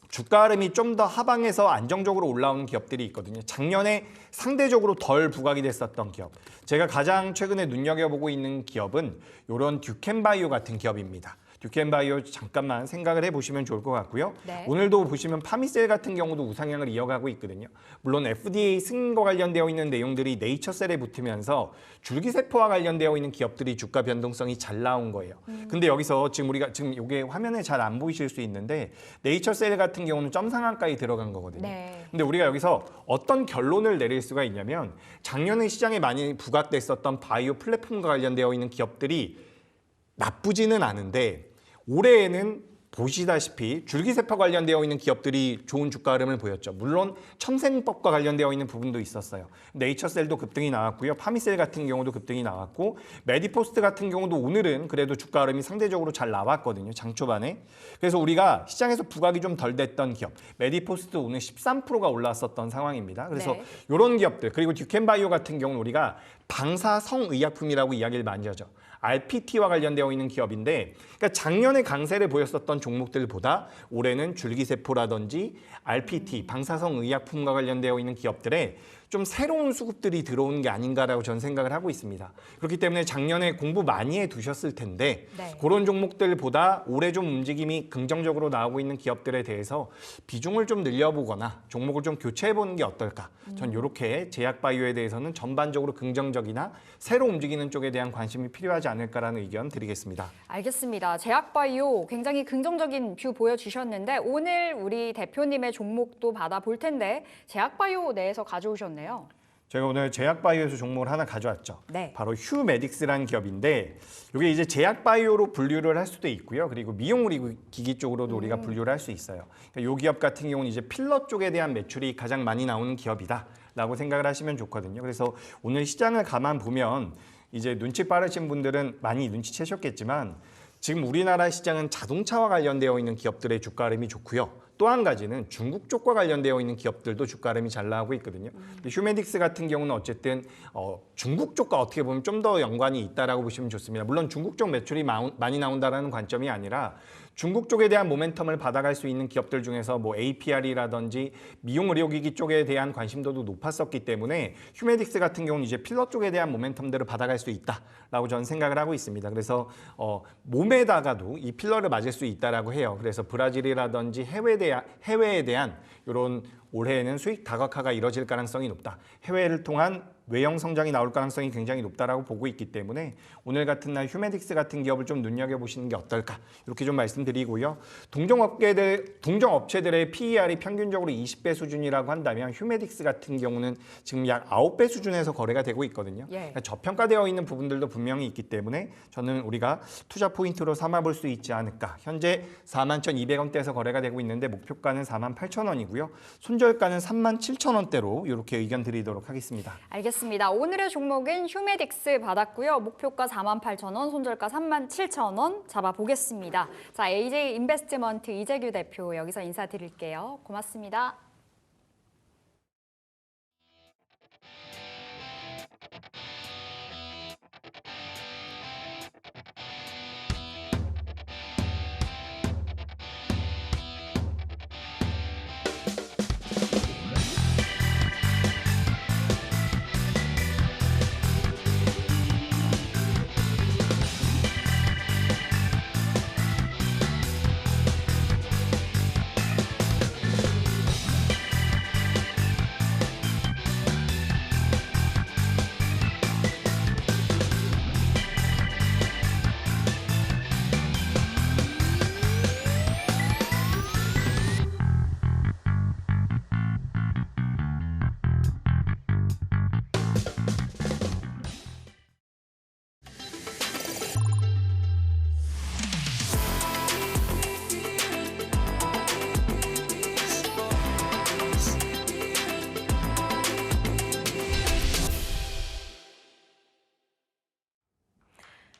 주가 흐름이 좀 더 하방에서 안정적으로 올라오는 기업들이 있거든요. 작년에 상대적으로 덜 부각이 됐었던 기업. 제가 가장 최근에 눈여겨보고 있는 기업은 이런 듀켄바이오 같은 기업입니다. 듀켄바이오 잠깐만 생각을 해보시면 좋을 것 같고요. 네. 오늘도 보시면 파미셀 같은 경우도 우상향을 이어가고 있거든요. 물론 FDA 승인과 관련되어 있는 내용들이 네이처셀에 붙으면서 줄기세포와 관련되어 있는 기업들이 주가 변동성이 잘 나온 거예요. 근데 여기서 지금 우리가 지금 이게 화면에 잘 안 보이실 수 있는데 네이처셀 같은 경우는 점 상한가에 들어간 거거든요. 네. 근데 우리가 여기서 어떤 결론을 내릴 수가 있냐면 작년에 시장에 많이 부각됐었던 바이오 플랫폼과 관련되어 있는 기업들이 나쁘지는 않은데 올해에는 보시다시피 줄기세포 관련되어 있는 기업들이 좋은 주가 흐름을 보였죠. 물론 첨생법과 관련되어 있는 부분도 있었어요. 네이처셀도 급등이 나왔고요. 파미셀 같은 경우도 급등이 나왔고 메디포스트 같은 경우도 오늘은 그래도 주가 흐름이 상대적으로 잘 나왔거든요. 장 초반에. 그래서 우리가 시장에서 부각이 좀 덜 됐던 기업. 메디포스트 오늘 13%가 올랐었던 상황입니다. 그래서 네. 이런 기업들 그리고 듀켄바이오 같은 경우는 우리가 방사성의약품이라고 이야기를 많이 하죠. RPT와 관련되어 있는 기업인데 그러니까 작년에 강세를 보였었던 종목들보다 올해는 줄기세포라든지 RPT, 방사성의약품과 관련되어 있는 기업들에 좀 새로운 수급들이 들어오는 게 아닌가라고 저는 생각을 하고 있습니다. 그렇기 때문에 작년에 공부 많이 해두셨을 텐데 네. 그런 종목들보다 올해 좀 움직임이 긍정적으로 나오고 있는 기업들에 대해서 비중을 좀 늘려보거나 종목을 좀 교체해보는 게 어떨까. 전 이렇게 제약바이오에 대해서는 전반적으로 긍정적이나 새로 움직이는 쪽에 대한 관심이 필요하지 않을까라는 의견 드리겠습니다. 알겠습니다. 제약바이오 굉장히 긍정적인 뷰 보여주셨는데 오늘 우리 대표님의 종목도 받아볼 텐데 제약바이오 내에서 가져오셨네요. 제가 오늘 제약바이오에서 종목을 하나 가져왔죠. 네. 바로 휴메딕스라는 기업인데 이게 이제 제약바이오로 분류를 할 수도 있고요. 그리고 미용의료기기 쪽으로도 우리가 분류를 할 수 있어요. 그러니까 이 기업 같은 경우는 이제 필러 쪽에 대한 매출이 가장 많이 나오는 기업이다라고 생각을 하시면 좋거든요. 그래서 오늘 시장을 가만 보면 이제 눈치 빠르신 분들은 많이 눈치채셨겠지만 지금 우리나라 시장은 자동차와 관련되어 있는 기업들의 주가 흐름이 좋고요. 또 한 가지는 중국 쪽과 관련되어 있는 기업들도 주가 흐름이 잘 나오고 있거든요. 근데 휴메딕스 같은 경우는 어쨌든 중국 쪽과 어떻게 보면 좀 더 연관이 있다라고 보시면 좋습니다. 물론 중국 쪽 매출이 많이 나온다라는 관점이 아니라 중국 쪽에 대한 모멘텀을 받아갈 수 있는 기업들 중에서 뭐 APR이라든지 미용 의료기기 쪽에 대한 관심도도 높았었기 때문에 휴메딕스 같은 경우는 이제 필러 쪽에 대한 모멘텀들을 받아갈 수 있다라고 저는 생각을 하고 있습니다. 그래서 몸에다가도 이 필러를 맞을 수 있다라고 해요. 그래서 브라질이라든지 해외에 대한 이런 올해에는 수익 다각화가 이뤄질 가능성이 높다. 해외를 통한 외형 성장이 나올 가능성이 굉장히 높다라고 보고 있기 때문에 오늘 같은 날 휴메딕스 같은 기업을 좀 눈여겨보시는 게 어떨까 이렇게 좀 말씀드리고요. 동종업체들의 PER이 평균적으로 20배 수준이라고 한다면 휴메딕스 같은 경우는 지금 약 9배 수준에서 거래가 되고 있거든요. 그러니까 저평가되어 있는 부분들도 분명히 있기 때문에 저는 우리가 투자 포인트로 삼아볼 수 있지 않을까. 현재 41,200원대에서 거래가 되고 있는데 목표가는 48,000원이고요. 손절가는 37,000원대로 이렇게 의견 드리도록 하겠습니다. 알겠습니다. 오늘의 종목은 휴메딕스 받았고요. 목표가 48,000원, 손절가 37,000원 잡아보겠습니다. 자, AJ 인베스트먼트 이재규 대표 여기서 인사드릴게요. 고맙습니다.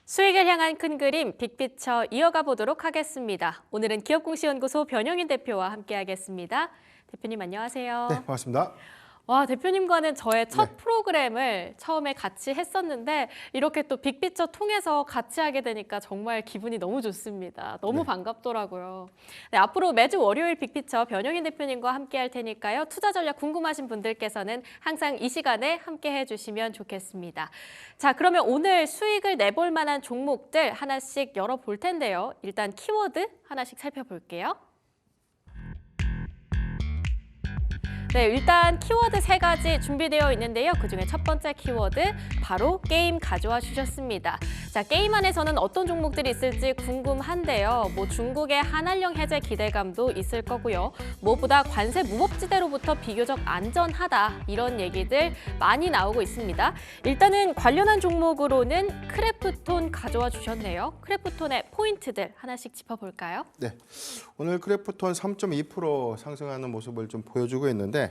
수익을 향한 큰 그림 빅피처 이어가 보도록 하겠습니다. 오늘은 기업공시연구소 변영인 대표와 함께하겠습니다. 대표님 안녕하세요. 네, 반갑습니다. 와, 대표님과는 저의 첫 프로그램을 처음에 같이 했었는데 이렇게 또 빅피처 통해서 같이 하게 되니까 정말 기분이 너무 좋습니다. 너무 반갑더라고요. 네, 앞으로 매주 월요일 빅피처 변영인 대표님과 함께 할 테니까요. 투자 전략 궁금하신 분들께서는 항상 이 시간에 함께 해주시면 좋겠습니다. 자, 그러면 오늘 수익을 내볼 만한 종목들 하나씩 열어볼 텐데요. 일단 키워드 하나씩 살펴볼게요. 네, 일단 키워드 3가지 준비되어 있는데요. 그중에 첫 번째 키워드 바로 게임 가져와 주셨습니다. 자, 게임 안에서는 어떤 종목들이 있을지 궁금한데요. 중국의 한한령 해제 기대감도 있을 거고요. 무엇보다 관세 무법지대로부터 비교적 안전하다 이런 얘기들 많이 나오고 있습니다. 일단은 관련한 종목으로는 크래프톤 가져와 주셨네요. 크래프톤의 포인트들 하나씩 짚어볼까요? 네, 오늘 크래프톤 3.2% 상승하는 모습을 좀 보여주고 있는데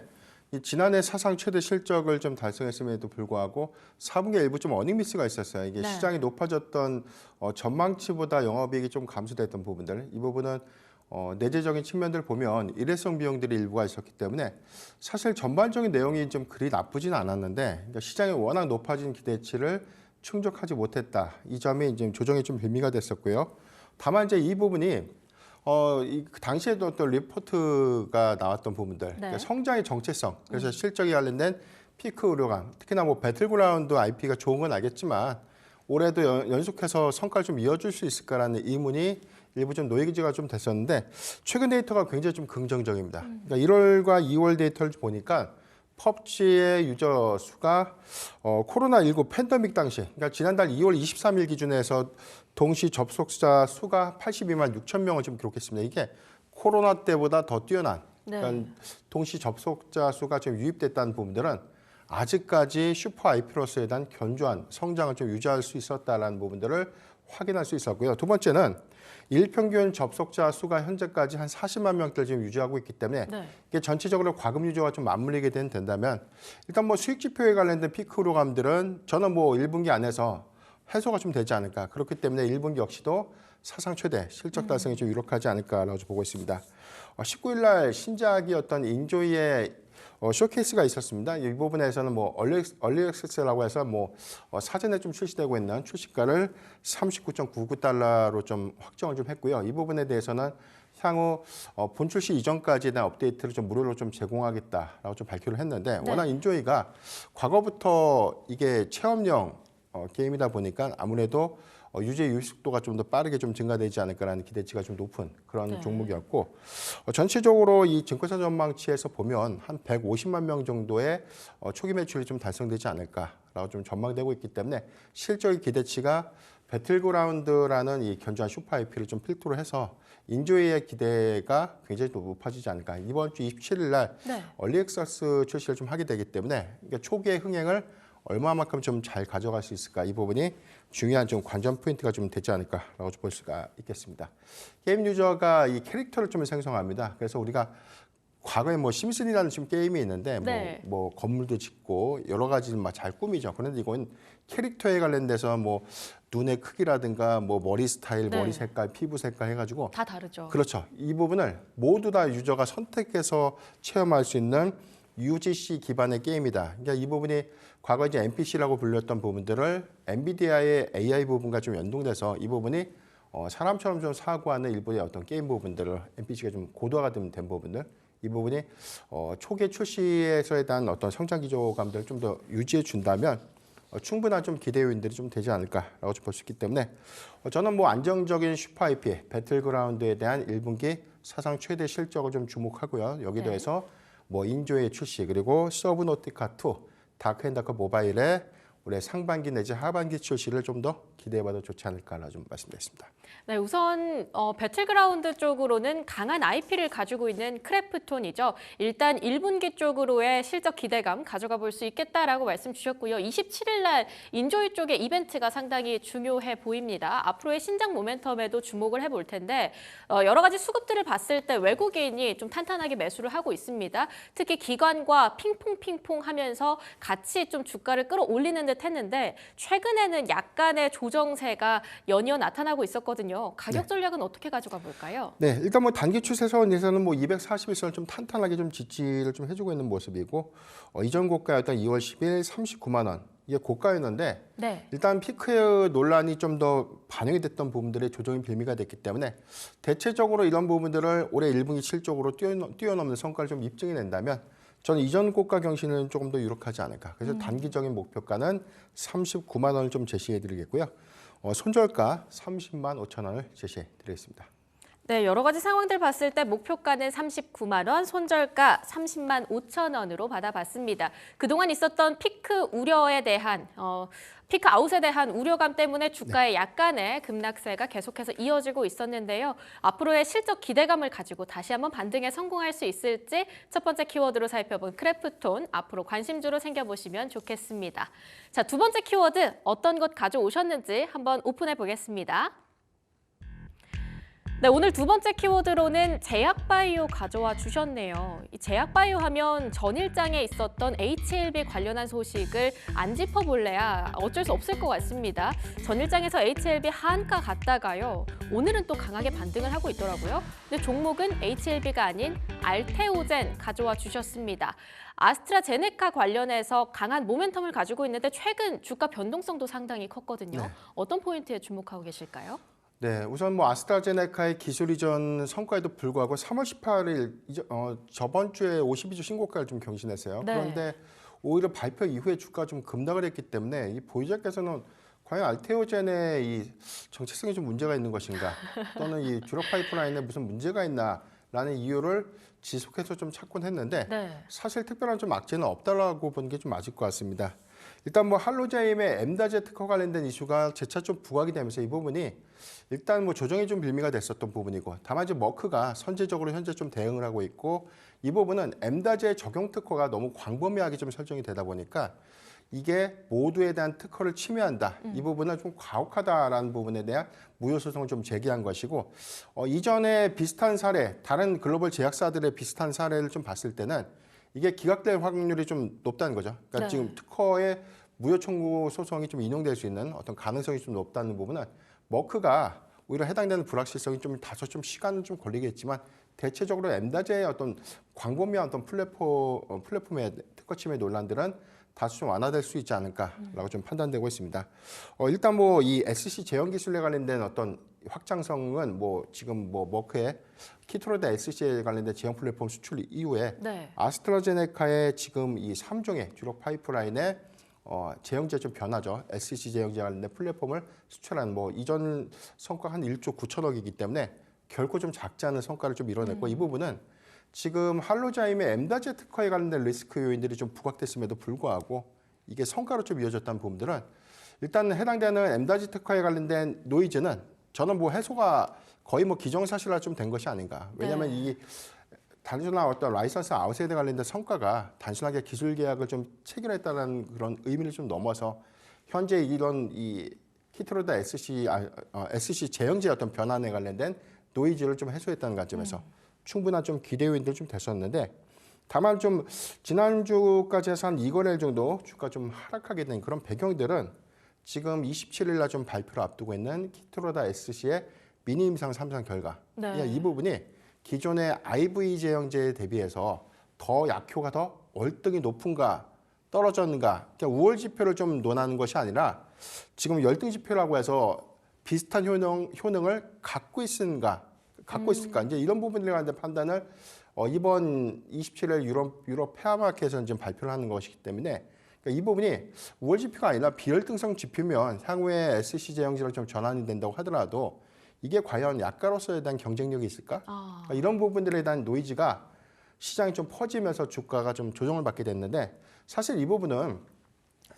지난해 사상 최대 실적을 좀 달성했음에도 불구하고 4분기 일부 좀 어닝 미스가 있었어요. 이게 시장이 높아졌던 전망치보다 영업이익이 좀 감소됐던 부분들, 이 부분은 내재적인 측면들 보면 일회성 비용들이 일부가 있었기 때문에 사실 전반적인 내용이 좀 그리 나쁘진 않았는데 그러니까 시장이 워낙 높아진 기대치를 충족하지 못했다. 이 점이 이제 조정이 좀 빌미가 됐었고요. 다만 이제 이 부분이 그 당시에도 어떤 리포트가 나왔던 부분들, 그러니까 성장의 정체성, 그래서 실적에 관련된 피크 우려감, 특히나 배틀그라운드 IP가 좋은 건 알겠지만 올해도 연속해서 성과를 좀 이어줄 수 있을까라는 의문이 일부 좀 노이즈가 좀 됐었는데 최근 데이터가 굉장히 좀 긍정적입니다. 그러니까 1월과 2월 데이터를 보니까 펍지의 유저 수가 코로나19 팬데믹 당시, 그러니까 지난달 2월 23일 기준에서 동시 접속자 수가 82만 6천 명을 좀 기록했습니다. 이게 코로나 때보다 더 뛰어난, 그러니까 동시 접속자 수가 좀 유입됐다는 부분들은 아직까지 슈퍼 IP로서에 대한 견조한 성장을 좀 유지할 수 있었다는 부분들을 확인할 수 있었고요. 두 번째는 일평균 접속자 수가 현재까지 한 40만 명대를 지금 유지하고 있기 때문에 이게 전체적으로 과금 유저가 좀 맞물리게 된다면 일단 수익 지표에 관련된 피크 우려감들은 저는 1분기 안에서 해소가 좀 되지 않을까. 그렇기 때문에 1분기 역시도 사상 최대 실적 달성이 좀 유력하지 않을까라고 보고 있습니다. 19일 날 신작이 어떤 인조이의 쇼케이스가 있었습니다. 이 부분에서는 얼리 액세스라고 해서 사전에 좀 출시되고 있는 출시가를 39.99달러로 좀 확정을 좀 했고요. 이 부분에 대해서는 향후 본 출시 이전까지에 대한 업데이트를 좀 무료로 좀 제공하겠다라고 좀 발표를 했는데 워낙 인조이가 과거부터 이게 체험형 게임이다 보니까 아무래도 유제 유식도가 좀 더 빠르게 좀 증가되지 않을까라는 기대치가 좀 높은 그런 네. 종목이었고 전체적으로 이 증권사 전망치에서 보면 한 150만 명 정도의 초기 매출이 좀 달성되지 않을까라고 좀 전망되고 있기 때문에 실적의 기대치가 배틀그라운드라는 이 견조한 슈퍼 IP를 좀 필두로 해서 인조이의 기대가 굉장히 또 높아지지 않을까. 이번 주 27일 날 네. 얼리액세스 출시를 좀 하게 되기 때문에 그러니까 초기의 흥행을 얼마만큼 좀 잘 가져갈 수 있을까 이 부분이 중요한 좀 관전 포인트가 좀 되지 않을까라고 볼 수가 있겠습니다. 게임 유저가 이 캐릭터를 좀 생성합니다. 그래서 우리가 과거에 뭐 심슨이라는 지금 게임이 있는데 네. 뭐 건물도 짓고 여러 가지를 막 잘 꾸미죠. 그런데 이건 캐릭터에 관련돼서 뭐 눈의 크기라든가 뭐 머리 스타일, 네. 머리 색깔, 피부 색깔 해가지고 다 다르죠. 그렇죠. 이 부분을 모두 다 유저가 선택해서 체험할 수 있는 UGC 기반의 게임이다. 그러니까 이 부분이 과거 이제 NPC라고 불렸던 부분들을 엔비디아의 AI 부분과 좀 연동돼서 이 부분이 사람처럼 좀 사고하는 일부의 어떤 게임 부분들을 NPC가 좀 고도화가 된 부분들 이 부분이 초기 출시에서에 대한 어떤 성장 기조감들을 좀 더 유지해 준다면 충분한 좀 기대 요인들이 좀 되지 않을까라고 볼 수 있기 때문에 저는 뭐 안정적인 슈퍼 IP 배틀그라운드에 대한 1분기 사상 최대 실적을 좀 주목하고요. 여기도 네. 해서 뭐 인조의 출시 그리고 서브노티카 2 다크앤다크 모바일의 올해 상반기 내지 하반기 출시를 좀 더 기대해봐도 좋지 않을까라 좀 말씀드렸습니다. 네, 우선 배틀그라운드 쪽으로는 강한 IP를 가지고 있는 크래프톤이죠. 일단 1분기 쪽으로의 실적 기대감 가져가 볼 수 있겠다라고 말씀 주셨고요. 27일 날 인조이 쪽의 이벤트가 상당히 중요해 보입니다. 앞으로의 신작 모멘텀에도 주목을 해볼 텐데 여러 가지 수급들을 봤을 때 외국인이 좀 탄탄하게 매수를 하고 있습니다. 특히 기관과 핑퐁 하면서 같이 좀 주가를 끌어올리는 듯 했는데 최근에는 약간의 조정세가 연이어 나타나고 있었거든요. 가격 전략은 어떻게 가져가 볼까요? 네, 일단 뭐 단기 추세선에서는 뭐 241선을 좀 탄탄하게 좀 지지를 좀 해주고 있는 모습이고 이전 고가였던 2월 10일 39만 원 이게 고가였는데 네. 일단 피크의 논란이 좀 더 반영이 됐던 부분들의 조정이 빌미가 됐기 때문에 대체적으로 이런 부분들을 올해 1분기 실적으로 뛰어넘는 성과를 좀 입증해 낸다면 저는 이전 고가 경신은 조금 더 유력하지 않을까. 그래서 단기적인 목표가는 39만 원을 좀 제시해 드리겠고요. 손절가 30만 5천 원을 제시해 드리겠습니다. 네, 여러 가지 상황들 봤을 때 목표가는 39만 원, 손절가 30만 5천 원으로 받아봤습니다. 그동안 있었던 피크 우려에 대한 피크 아웃에 대한 우려감 때문에 주가의 약간의 급락세가 계속해서 이어지고 있었는데요. 앞으로의 실적 기대감을 가지고 다시 한번 반등에 성공할 수 있을지 첫 번째 키워드로 살펴본 크래프톤, 앞으로 관심주로 챙겨보시면 좋겠습니다. 자, 두 번째 키워드 어떤 것 가져오셨는지 한번 오픈해 보겠습니다. 네, 오늘 두 번째 키워드로는 제약바이오 가져와 주셨네요. 이 제약바이오 하면 전일장에 있었던 HLB 관련한 소식을 안 짚어볼래야 어쩔 수 없을 것 같습니다. 전일장에서 HLB 한가 갔다가요. 오늘은 또 강하게 반등을 하고 있더라고요. 근데 종목은 HLB가 아닌 알테오젠 가져와 주셨습니다. 아스트라제네카 관련해서 강한 모멘텀을 가지고 있는데 최근 주가 변동성도 상당히 컸거든요. 네. 어떤 포인트에 주목하고 계실까요? 네, 우선 뭐 아스트라제네카의 기술 이전 성과에도 불구하고 3월 18일 저번 주에 52주 신고가를 좀 경신했어요. 네. 그런데 오히려 발표 이후에 주가 좀 급락을 했기 때문에 이 보유자께서는 과연 알테오젠의 이 정체성에 좀 문제가 있는 것인가, 또는 이 주력 파이프라인에 무슨 문제가 있나라는 이유를 지속해서 좀 찾곤 했는데 네. 사실 특별한 좀 악재는 없다라고 보는 게 좀 맞을 것 같습니다. 일단 뭐 할로제임의 엠다제 특허 관련된 이슈가 재차 좀 부각이 되면서 이 부분이 일단 뭐 조정이 좀 빌미가 됐었던 부분이고, 다만 이제 머크가 선제적으로 현재 좀 대응을 하고 있고, 이 부분은 엠다제 적용 특허가 너무 광범위하게 좀 설정이 되다 보니까 이게 모두에 대한 특허를 침해한다. 이 부분은 좀 과혹하다라는 부분에 대한 무효 소송을 좀 제기한 것이고, 이전에 비슷한 사례, 다른 글로벌 제약사들의 비슷한 사례를 좀 봤을 때는 이게 기각될 확률이 좀 높다는 거죠. 그러니까 네. 지금 특허의 무효 청구 소송이 좀 인용될 수 있는 어떤 가능성이 좀 높다는 부분은 머크가 오히려 해당되는 불확실성이 좀 다소 좀 시간은 좀 걸리겠지만 대체적으로 엠다제의 어떤 광범위한 어떤 플랫폼의 특허 침해 논란들은 다소 좀 완화될 수 있지 않을까라고 좀 판단되고 있습니다. 일단 뭐 이 SC 제형 기술에 관련된 어떤 확장성은 뭐 지금 뭐 머크의 키트로드 SC에 관련된 제형 플랫폼 수출 이후에 네. 아스트라제네카의 지금 이 3종의 주력 파이프라인에 제형제 좀 변하죠. SC 제형제 관련된 플랫폼을 수출한 뭐 이전 성과 한 1조 9천억이기 때문에 결코 좀 작지 않은 성과를 좀 이뤄냈고 이 부분은 지금 할로자임의 MZ 특허에 관련된 리스크 요인들이 좀 부각됐음에도 불구하고 이게 성과로 좀 이어졌다는 부분들은 일단 해당되는 MZ 특허에 관련된 노이즈는 저는 뭐 해소가 거의 뭐 기정사실화 좀 된 것이 아닌가. 왜냐하면 이 단순한 어떤 라이선스 아웃에 관련된 성과가 단순하게 기술 계약을 좀 체결했다는 그런 의미를 좀 넘어서 현재 이런 이 키트로다 SC 제형제 어떤 변환에 관련된 노이즈를 좀 해소했다는 관점에서 충분한 좀 기대 요인들 좀 됐었는데 다만 좀 지난주까지 해서 한 2거래일 정도 주가 좀 하락하게 된 그런 배경들은 지금 27일 날 좀 발표를 앞두고 있는 키트로다 SC의 미니 임상 3상 결과 이 부분이 기존의 IV 제형제에 대비해서 더 약효가 더 월등히 높은가 떨어졌는가 그러니까 우월 지표를 좀 논하는 것이 아니라 지금 열등 지표라고 해서 비슷한 효능을 갖고 있을까 이제 이런 부분에 관한 판단을 이번 27일 유럽 페어마켓에서는 지금 발표를 하는 것이기 때문에 그러니까 이 부분이 우월 지표가 아니라 비열등성 지표면 향후에 SC 제형제로 좀 전환이 된다고 하더라도 이게 과연 약가로서에 대한 경쟁력이 있을까? 그러니까 이런 부분들에 대한 노이즈가 시장이 좀 퍼지면서 주가가 좀 조정을 받게 됐는데 사실 이 부분은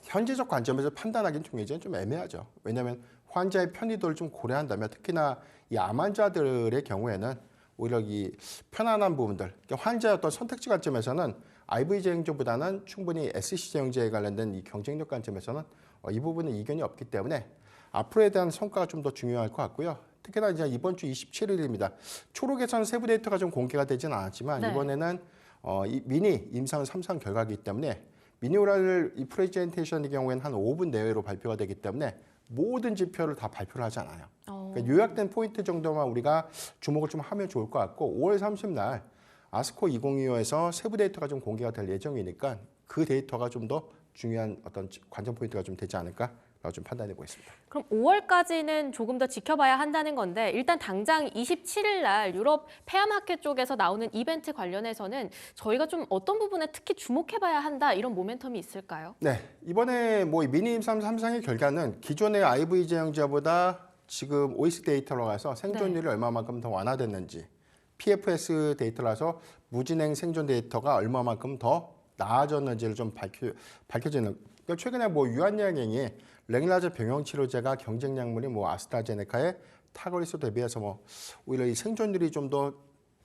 현재적 관점에서 판단하기는 좀 애매하죠. 왜냐하면 환자의 편의도를 좀 고려한다면 특히나 이 암 환자들의 경우에는 오히려 이 편안한 부분들, 그러니까 환자의 어떤 선택지 관점에서는 IV 제형제보다는 충분히 SC 제형제에 관련된 이 경쟁력 관점에서는 이 부분은 이견이 없기 때문에 앞으로에 대한 성과가 좀 더 중요할 것 같고요. 특히나 이제 이번 주 27일입니다. 초록에서는 세부 데이터가 좀 공개가 되진 않았지만 이번에는 이 미니 임상 3상 결과이기 때문에 미니 오랄 이 프레젠테이션의 경우에는 한 5분 내외로 발표가 되기 때문에 모든 지표를 다 발표를 하지 않아요. 그러니까 요약된 포인트 정도만 우리가 주목을 좀 하면 좋을 것 같고 5월 30날 아스코 2025에서 세부 데이터가 좀 공개가 될 예정이니까 그 데이터가 좀 더 중요한 어떤 관전 포인트가 좀 되지 않을까라고 좀 판단해보고 있습니다. 그럼 5월까지는 조금 더 지켜봐야 한다는 건데 일단 당장 27일 날 유럽 페어마켓 쪽에서 나오는 이벤트 관련해서는 저희가 좀 어떤 부분에 특히 주목해봐야 한다 이런 모멘텀이 있을까요? 네, 이번에 뭐 미니 임상 3상의 결과는 기존의 IV 제형제보다 지금 OS 데이터로 가서 생존율이 얼마만큼 더 완화됐는지 PFS 데이터라서 무진행 생존 데이터가 얼마만큼 더 나아졌는지를 좀 밝혀지는. 그러니까 최근에 뭐 유한양행이 랭라즈 병용 치료제가 경쟁 약물이 뭐 아스트라제네카의 타거리스 대비해서 뭐 오히려 이 생존율이 좀 더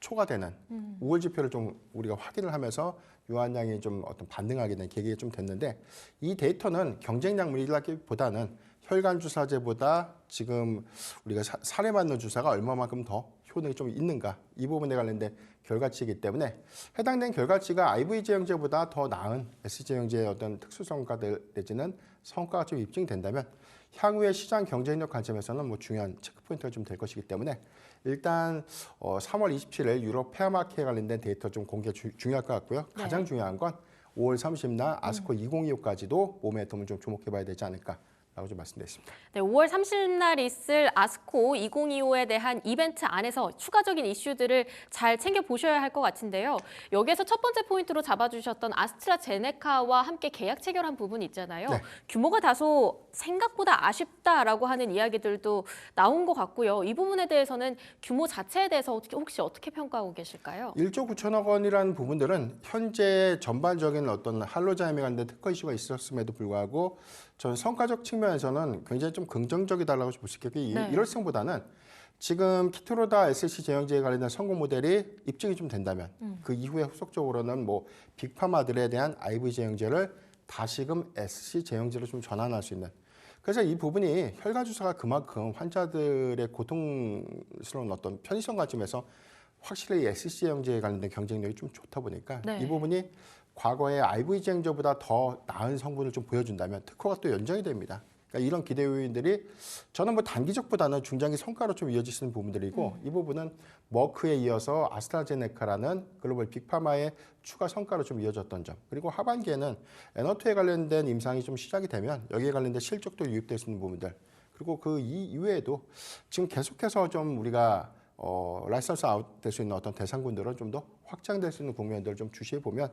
초과되는 우월 지표를 좀 우리가 확인을 하면서 유한양이 좀 어떤 반등하게 된 계기가 좀 됐는데 이 데이터는 경쟁 약물이라기보다는 혈관 주사제보다 지금 우리가 살에 맞는 주사가 얼마만큼 더 효능이 좀 있는가 이 부분에 관련된 결과치이기 때문에 해당된 결과치가 IV 제형제보다 더 나은 S 제형제의 어떤 특수성과 내지는 성과가 좀 입증된다면 향후의 시장 경쟁력 관점에서는 뭐 중요한 체크포인트가 좀 될 것이기 때문에 일단 3월 27일 유럽 페어마켓에 관련된 데이터 좀 공개 중요할 것 같고요. 가장 중요한 건 5월 30일 아스코 2025까지도 모멘텀을 좀 주목해봐야 되지 않을까. 라고 좀 말씀드렸습니다. 네, 5월 30일 있을 아스코 2025에 대한 이벤트 안에서 추가적인 이슈들을 잘 챙겨보셔야 할 것 같은데요. 여기에서 첫 번째 포인트로 잡아주셨던 아스트라제네카와 함께 계약 체결한 부분이 있잖아요. 규모가 다소 생각보다 아쉽다라고 하는 이야기들도 나온 것 같고요. 이 부분에 대해서는 규모 자체에 대해서 혹시 어떻게 평가하고 계실까요? 1조 9천억 원이라는 부분들은 현재 전반적인 어떤 할로자임에 관련된 특허 이슈가 있었음에도 불구하고 전 성과적 측면에서는 굉장히 좀 긍정적이다라고 볼 수 있겠고요. 일월성보다는 지금 키트로다 SC 제형제에 관련된 성공 모델이 입증이 좀 된다면 그 이후에 후속적으로는 뭐 빅파마들에 대한 IV 제형제를 다시금 SC 제형제로 좀 전환할 수 있는. 그래서 이 부분이 혈관 주사가 그만큼 환자들의 고통스러운 어떤 편의성 관점에서 확실히 SC 제형제에 관련된 경쟁력이 좀 좋다 보니까 이 부분이 과거에 IV 제형제보다 더 나은 성분을 좀 보여준다면 특허가 또 연장이 됩니다. 그러니까 이런 기대 요인들이 저는 뭐 단기적보다는 중장기 성과로 좀 이어질 수 있는 부분들이고 이 부분은 머크에 이어서 아스트라제네카라는 글로벌 빅파마의 추가 성과로 좀 이어졌던 점 그리고 하반기에는 에너트에 관련된 임상이 좀 시작이 되면 여기에 관련된 실적도 유입될 수 있는 부분들 그리고 그 이외에도 지금 계속해서 좀 우리가 라이선스 아웃 될 수 있는 어떤 대상군들은 좀 더 확장될 수 있는 국면들을 좀 주시해 보면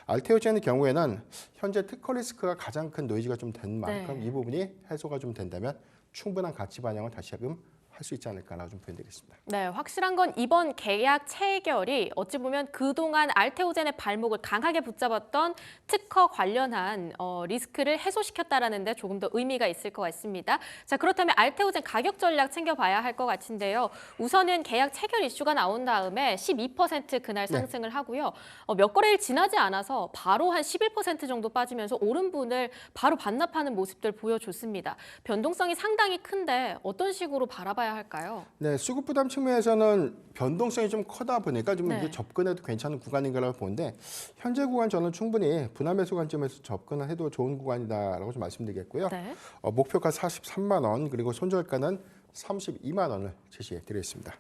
알테오젠의 경우에는 현재 특허 리스크가 가장 큰 노이즈가 좀 된 만큼 네. 이 부분이 해소가 좀 된다면 충분한 가치 반영을 다시금 할 수 있지 않을까라고 좀 보여드리겠습니다. 네, 확실한 건 이번 계약 체결이 어찌 보면 그동안 알테오젠의 발목을 강하게 붙잡았던 특허 관련한 리스크를 해소시켰다라는 데 조금 더 의미가 있을 것 같습니다. 자, 그렇다면 알테오젠 가격 전략 챙겨봐야 할 것 같은데요. 우선은 계약 체결 이슈가 나온 다음에 12% 그날 상승을 하고요. 몇 거래일 지나지 않아서 바로 한 11% 정도 빠지면서 오른 분을 바로 반납하는 모습들 보여줬습니다. 변동성이 상당히 큰데 어떤 식으로 바라봐야 할까요? 네, 수급 부담 측면에서는 변동성이 좀 커다 보니까 좀 네. 이게 접근해도 괜찮은 구간인가라고 보는데 현재 구간 저는 충분히 분할 매수 관점에서 접근을 해도 좋은 구간이다라고 좀 말씀드리겠고요. 네. 목표가 43만 원 그리고 손절가는 32만 원을 제시해 드리겠습니다.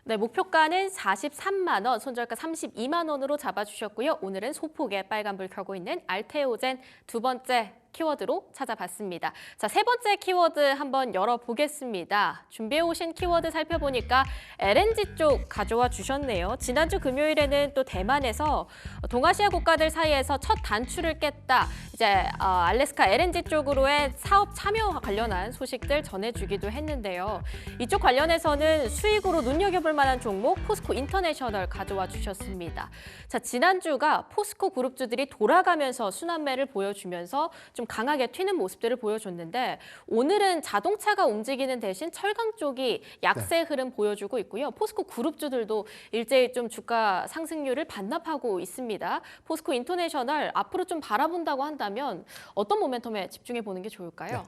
네, 목표가는 43만 원, 손절가 32만 원으로 잡아주셨고요. 오늘은 소폭의 빨간불 켜고 있는 알테오젠 두 번째 키워드로 찾아봤습니다. 자, 세 번째 키워드 한번 열어보겠습니다. 준비해 오신 키워드 살펴보니까 LNG 쪽 가져와 주셨네요. 지난주 금요일에는 또 대만에서 동아시아 국가들 사이에서 첫 단추를 깼다. 이제 알래스카 LNG 쪽으로의 사업 참여 관련한 소식들 전해주기도 했는데요. 이쪽 관련해서는 수익으로 눈여겨볼 만한 종목 포스코 인터내셔널 가져와 주셨습니다. 자, 지난주가 포스코 그룹주들이 돌아가면서 순환매를 보여주면서 좀 강하게 튀는 모습들을 보여줬는데 오늘은 자동차가 움직이는 대신 철강 쪽이 약세 흐름 보여주고 있고요. 포스코 그룹주들도 일제히 좀 주가 상승률을 반납하고 있습니다. 포스코 인터내셔널 앞으로 좀 바라본다고 한다면 어떤 모멘텀에 집중해 보는 게 좋을까요?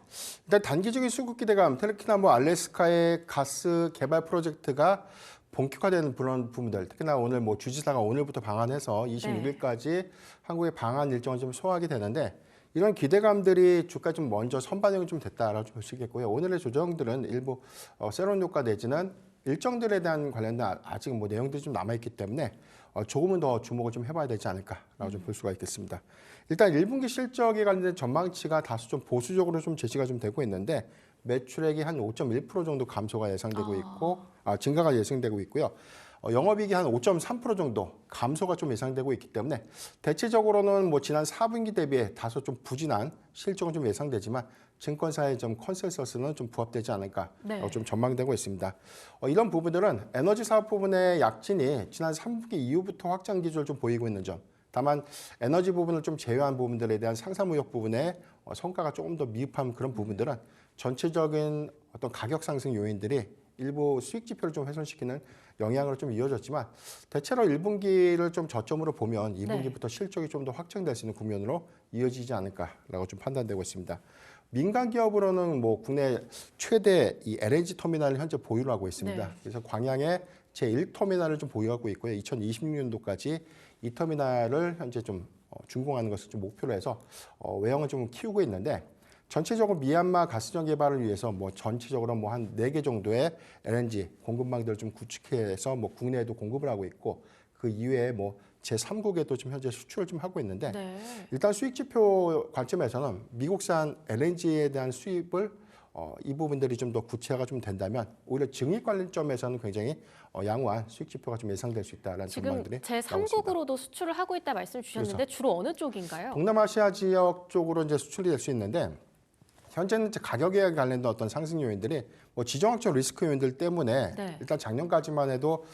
일단 단기적인 수급 기대감, 특히나 뭐 알래스카의 가스 개발 프로젝트가 본격화되는 그런 부분들, 특히나 오늘 뭐 주지사가 오늘부터 방한해서 26일까지 한국의 방한 일정을 좀 소화하게 되는데 이런 기대감들이 주가 좀 먼저 선반영이 좀 됐다라고 볼 수 있겠고요. 오늘의 조정들은 일부 세론 효과 내지는 일정들에 대한 관련된 아직 뭐 내용들이 좀 남아있기 때문에 조금은 더 주목을 좀 해봐야 되지 않을까라고 좀 볼 수가 있겠습니다. 일단 1분기 실적에 관련된 전망치가 다소 좀 보수적으로 좀 제시가 좀 되고 있는데 매출액이 한 5.1% 정도 감소가 예상되고 있고 증가가 예상되고 있고요. 영업이익이 한 5.3% 정도 감소가 좀 예상되고 있기 때문에 대체적으로는 뭐 지난 4분기 대비해 다소 좀 부진한 실적은 좀 예상되지만 증권사의 좀 컨센서스는 좀 부합되지 않을까 좀 전망되고 있습니다. 이런 부분들은 에너지 사업 부분의 약진이 지난 3분기 이후부터 확장 기조를 좀 보이고 있는 점. 다만 에너지 부분을 좀 제외한 부분들에 대한 상사무역 부분의 성과가 조금 더 미흡한 그런 부분들은 전체적인 어떤 가격 상승 요인들이 일부 수익 지표를 좀 훼손시키는 영향으로 좀 이어졌지만 대체로 1분기를 좀 저점으로 보면 2분기부터 실적이 좀 더 확장될 수 있는 국면으로 이어지지 않을까라고 좀 판단되고 있습니다. 민간 기업으로는 뭐 국내 최대 이 LNG 터미널을 현재 보유를 하고 있습니다. 그래서 광양에 제1터미널을 좀 보유하고 있고요. 2026년도까지 이 터미널을 현재 좀 준공하는 것을 좀 목표로 해서 외형을 좀 키우고 있는데 전체적으로 미얀마 가스전 개발을 위해서 뭐 전체적으로 뭐 한 4개 정도의 LNG 공급망들을 좀 구축해서 뭐 국내에도 공급을 하고 있고 그 이외에 뭐 제3국에도 지금 현재 수출을 좀 하고 있는데 일단 수익 지표 관점에서는 미국산 LNG에 대한 수입을 이 부분들이 좀 더 구체화가 좀 된다면 오히려 증익 관련점에서는 굉장히 양호한 수익 지표가 좀 예상될 수 있다라는 전망들이 지금 제3국으로도 수출을 하고 있다 말씀 주셨는데 그렇죠. 주로 어느 쪽인가요? 동남아시아 지역 쪽으로 이제 수출이 될 수 있는데 현재는 이제 가격에 관련된 어떤 상승 요인들이 뭐 지정학적 리스크 요인들 때문에 일단 작년까지만 해도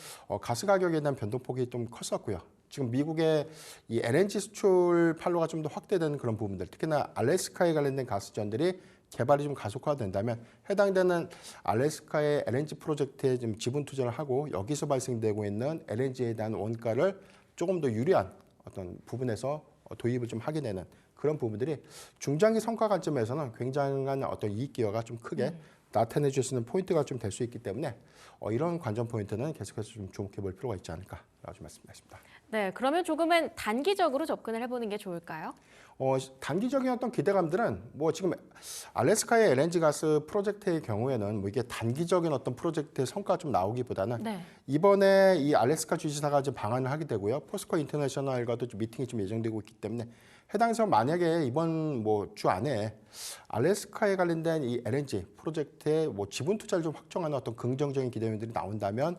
가스 가격에 대한 변동폭이 좀 컸었고요. 지금 미국의 이 LNG 수출 판로가 좀 더 확대되는 그런 부분들, 특히나 알래스카에 관련된 가스전들이 개발이 좀 가속화된다면 해당되는 알래스카의 LNG 프로젝트에 좀 지분 투자를 하고 여기서 발생되고 있는 LNG에 대한 원가를 조금 더 유리한 어떤 부분에서 도입을 좀 하게 되는 그런 부분들이 중장기 성과 관점에서는 굉장한 어떤 이익 기여가 좀 크게 나타내 줄 수 있는 포인트가 좀 될 수 있기 때문에 이런 관전 포인트는 계속해서 좀 주목해 볼 필요가 있지 않을까라고 좀 말씀드렸습니다. 네, 그러면 조금은 단기적으로 접근을 해보는 게 좋을까요? 단기적인 어떤 기대감들은 뭐 지금 알래스카의 LNG 가스 프로젝트의 경우에는 뭐 이게 단기적인 어떤 프로젝트의 성과가 좀 나오기보다는 이번에 이 알래스카 주지사가 이제 방한을 하게 되고요. 포스코 인터내셔널과도 좀 미팅이 좀 예정되고 있기 때문에 해당해서 만약에 이번 뭐 주 안에 알래스카에 관련된 이 LNG 프로젝트의 뭐 지분 투자를 좀 확정하는 어떤 긍정적인 기대감들이 나온다면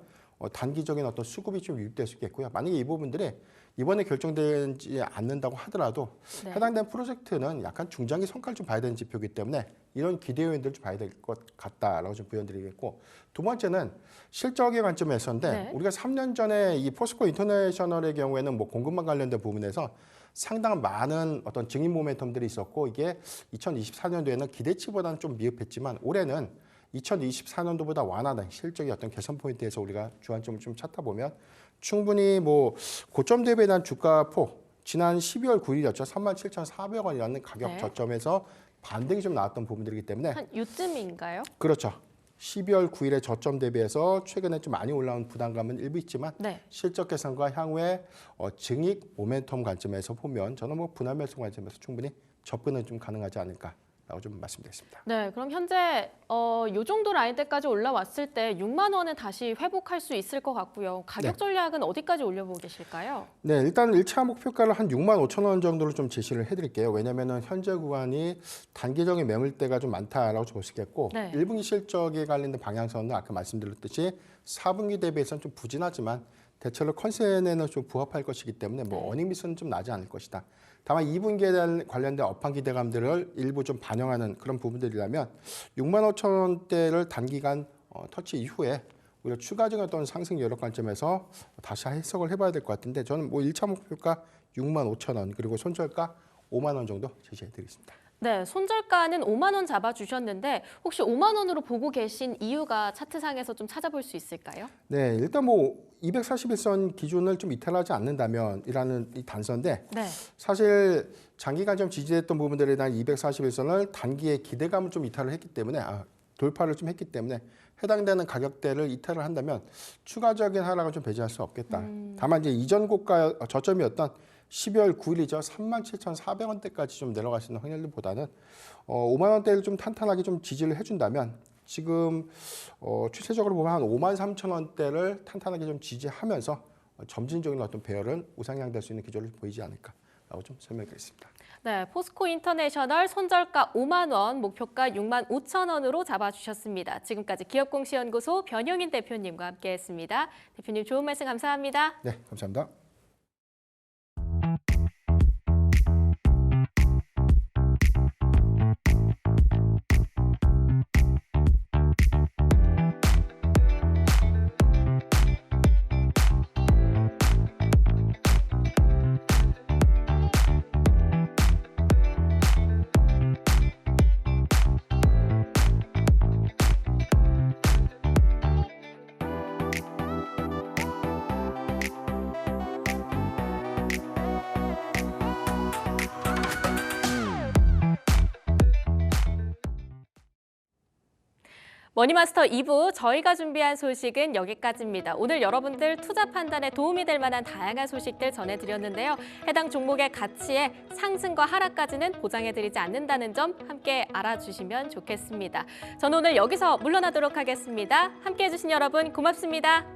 단기적인 어떤 수급이 좀 유입될 수 있겠고요. 만약에 이 부분들이 이번에 결정되지 않는다고 하더라도 네. 해당된 프로젝트는 약간 중장기 성과를 좀 봐야 되는 지표이기 때문에 이런 기대 요인들을 좀 봐야 될 것 같다라고 좀 보여드리겠고, 두 번째는 실적의 관점에서인데 네. 우리가 3년 전에 이 포스코 인터내셔널의 경우에는 뭐 공급망 관련된 부분에서 상당한 많은 어떤 증인 모멘텀들이 있었고, 이게 2024년도에는 기대치보다는 좀 미흡했지만 올해는 2024년도보다 완화된 실적의 어떤 개선 포인트에서 우리가 주안점을 좀 찾다 보면 충분히 뭐 고점 대비에 대한 주가폭, 지난 12월 9일이었죠. 37,400원이라는 가격 네. 저점에서 반등이 좀 나왔던 부분들이기 때문에 한 요쯤인가요? 그렇죠. 12월 9일의 저점 대비해서 최근에 좀 많이 올라온 부담감은 일부 있지만 네. 실적 개선과 향후의 증익 모멘텀 관점에서 보면 저는 뭐 분할 매수 관점에서 충분히 접근은 좀 가능하지 않을까라고 좀 말씀드리겠습니다. 네, 그럼 현재 요 정도 라인대까지 올라왔을 때 6만 원은 다시 회복할 수 있을 것 같고요. 가격 네. 전략은 어디까지 올려보고 계실까요? 네, 일단 1차 목표가를 한 6만 5천 원 정도로 좀 제시를 해드릴게요. 왜냐하면 현재 구간이 단기적인 매물대가 좀 많다라고 볼 수 있겠고, 네. 1분기 실적에 관련된 방향성은 아까 말씀드렸듯이 4분기 대비해서는 좀 부진하지만 대체로 컨센에는 좀 부합할 것이기 때문에 뭐 어닝미스는 좀 나지 않을 것이다. 다만 2분기에 대한 관련된 업황 기대감들을 일부 좀 반영하는 그런 부분들이라면 6만 5천 원대를 단기간 터치 이후에 오히려 추가적인 어떤 상승 여력 관점에서 다시 해석을 해봐야 될 것 같은데, 저는 뭐 1차 목표가 6만 5천 원, 그리고 손절가 5만 원 정도 제시해드리겠습니다. 네, 손절가는 5만 원 잡아주셨는데 혹시 5만 원으로 보고 계신 이유가 차트상에서 좀 찾아볼 수 있을까요? 네, 일단 뭐 241선 기준을 좀 이탈하지 않는다면이라는 이 단서인데, 네. 사실 장기간 좀 지지했던 부분들에 대한 241선을 단기에 기대감을 좀 이탈을 했기 때문에 돌파를 좀 했기 때문에 해당되는 가격대를 이탈을 한다면 추가적인 하락을 좀 배제할 수 없겠다. 다만 이제 이전 고가 저점이었던 12월 9일이죠. 37,400원대까지 좀 내려갈 수 있는 확률보다는 5만 원대를 좀 탄탄하게 좀 지지를 해준다면 지금 추세적으로 보면 한 5만 3천 원대를 탄탄하게 좀 지지하면서 점진적인 어떤 배열은 우상향될 수 있는 기조를 보이지 않을까라고 좀 설명드리겠습니다. 네, 포스코 인터내셔널 손절가 5만 원, 목표가 6만 5천 원으로 잡아주셨습니다. 지금까지 기업공시연구소 변형인 대표님과 함께했습니다. 대표님 좋은 말씀 감사합니다. 네, 감사합니다. 머니마스터 2부 저희가 준비한 소식은 여기까지입니다. 오늘 여러분들 투자 판단에 도움이 될 만한 다양한 소식들 전해드렸는데요. 해당 종목의 가치의 상승과 하락까지는 보장해드리지 않는다는 점 함께 알아주시면 좋겠습니다. 저는 오늘 여기서 물러나도록 하겠습니다. 함께해 주신 여러분 고맙습니다.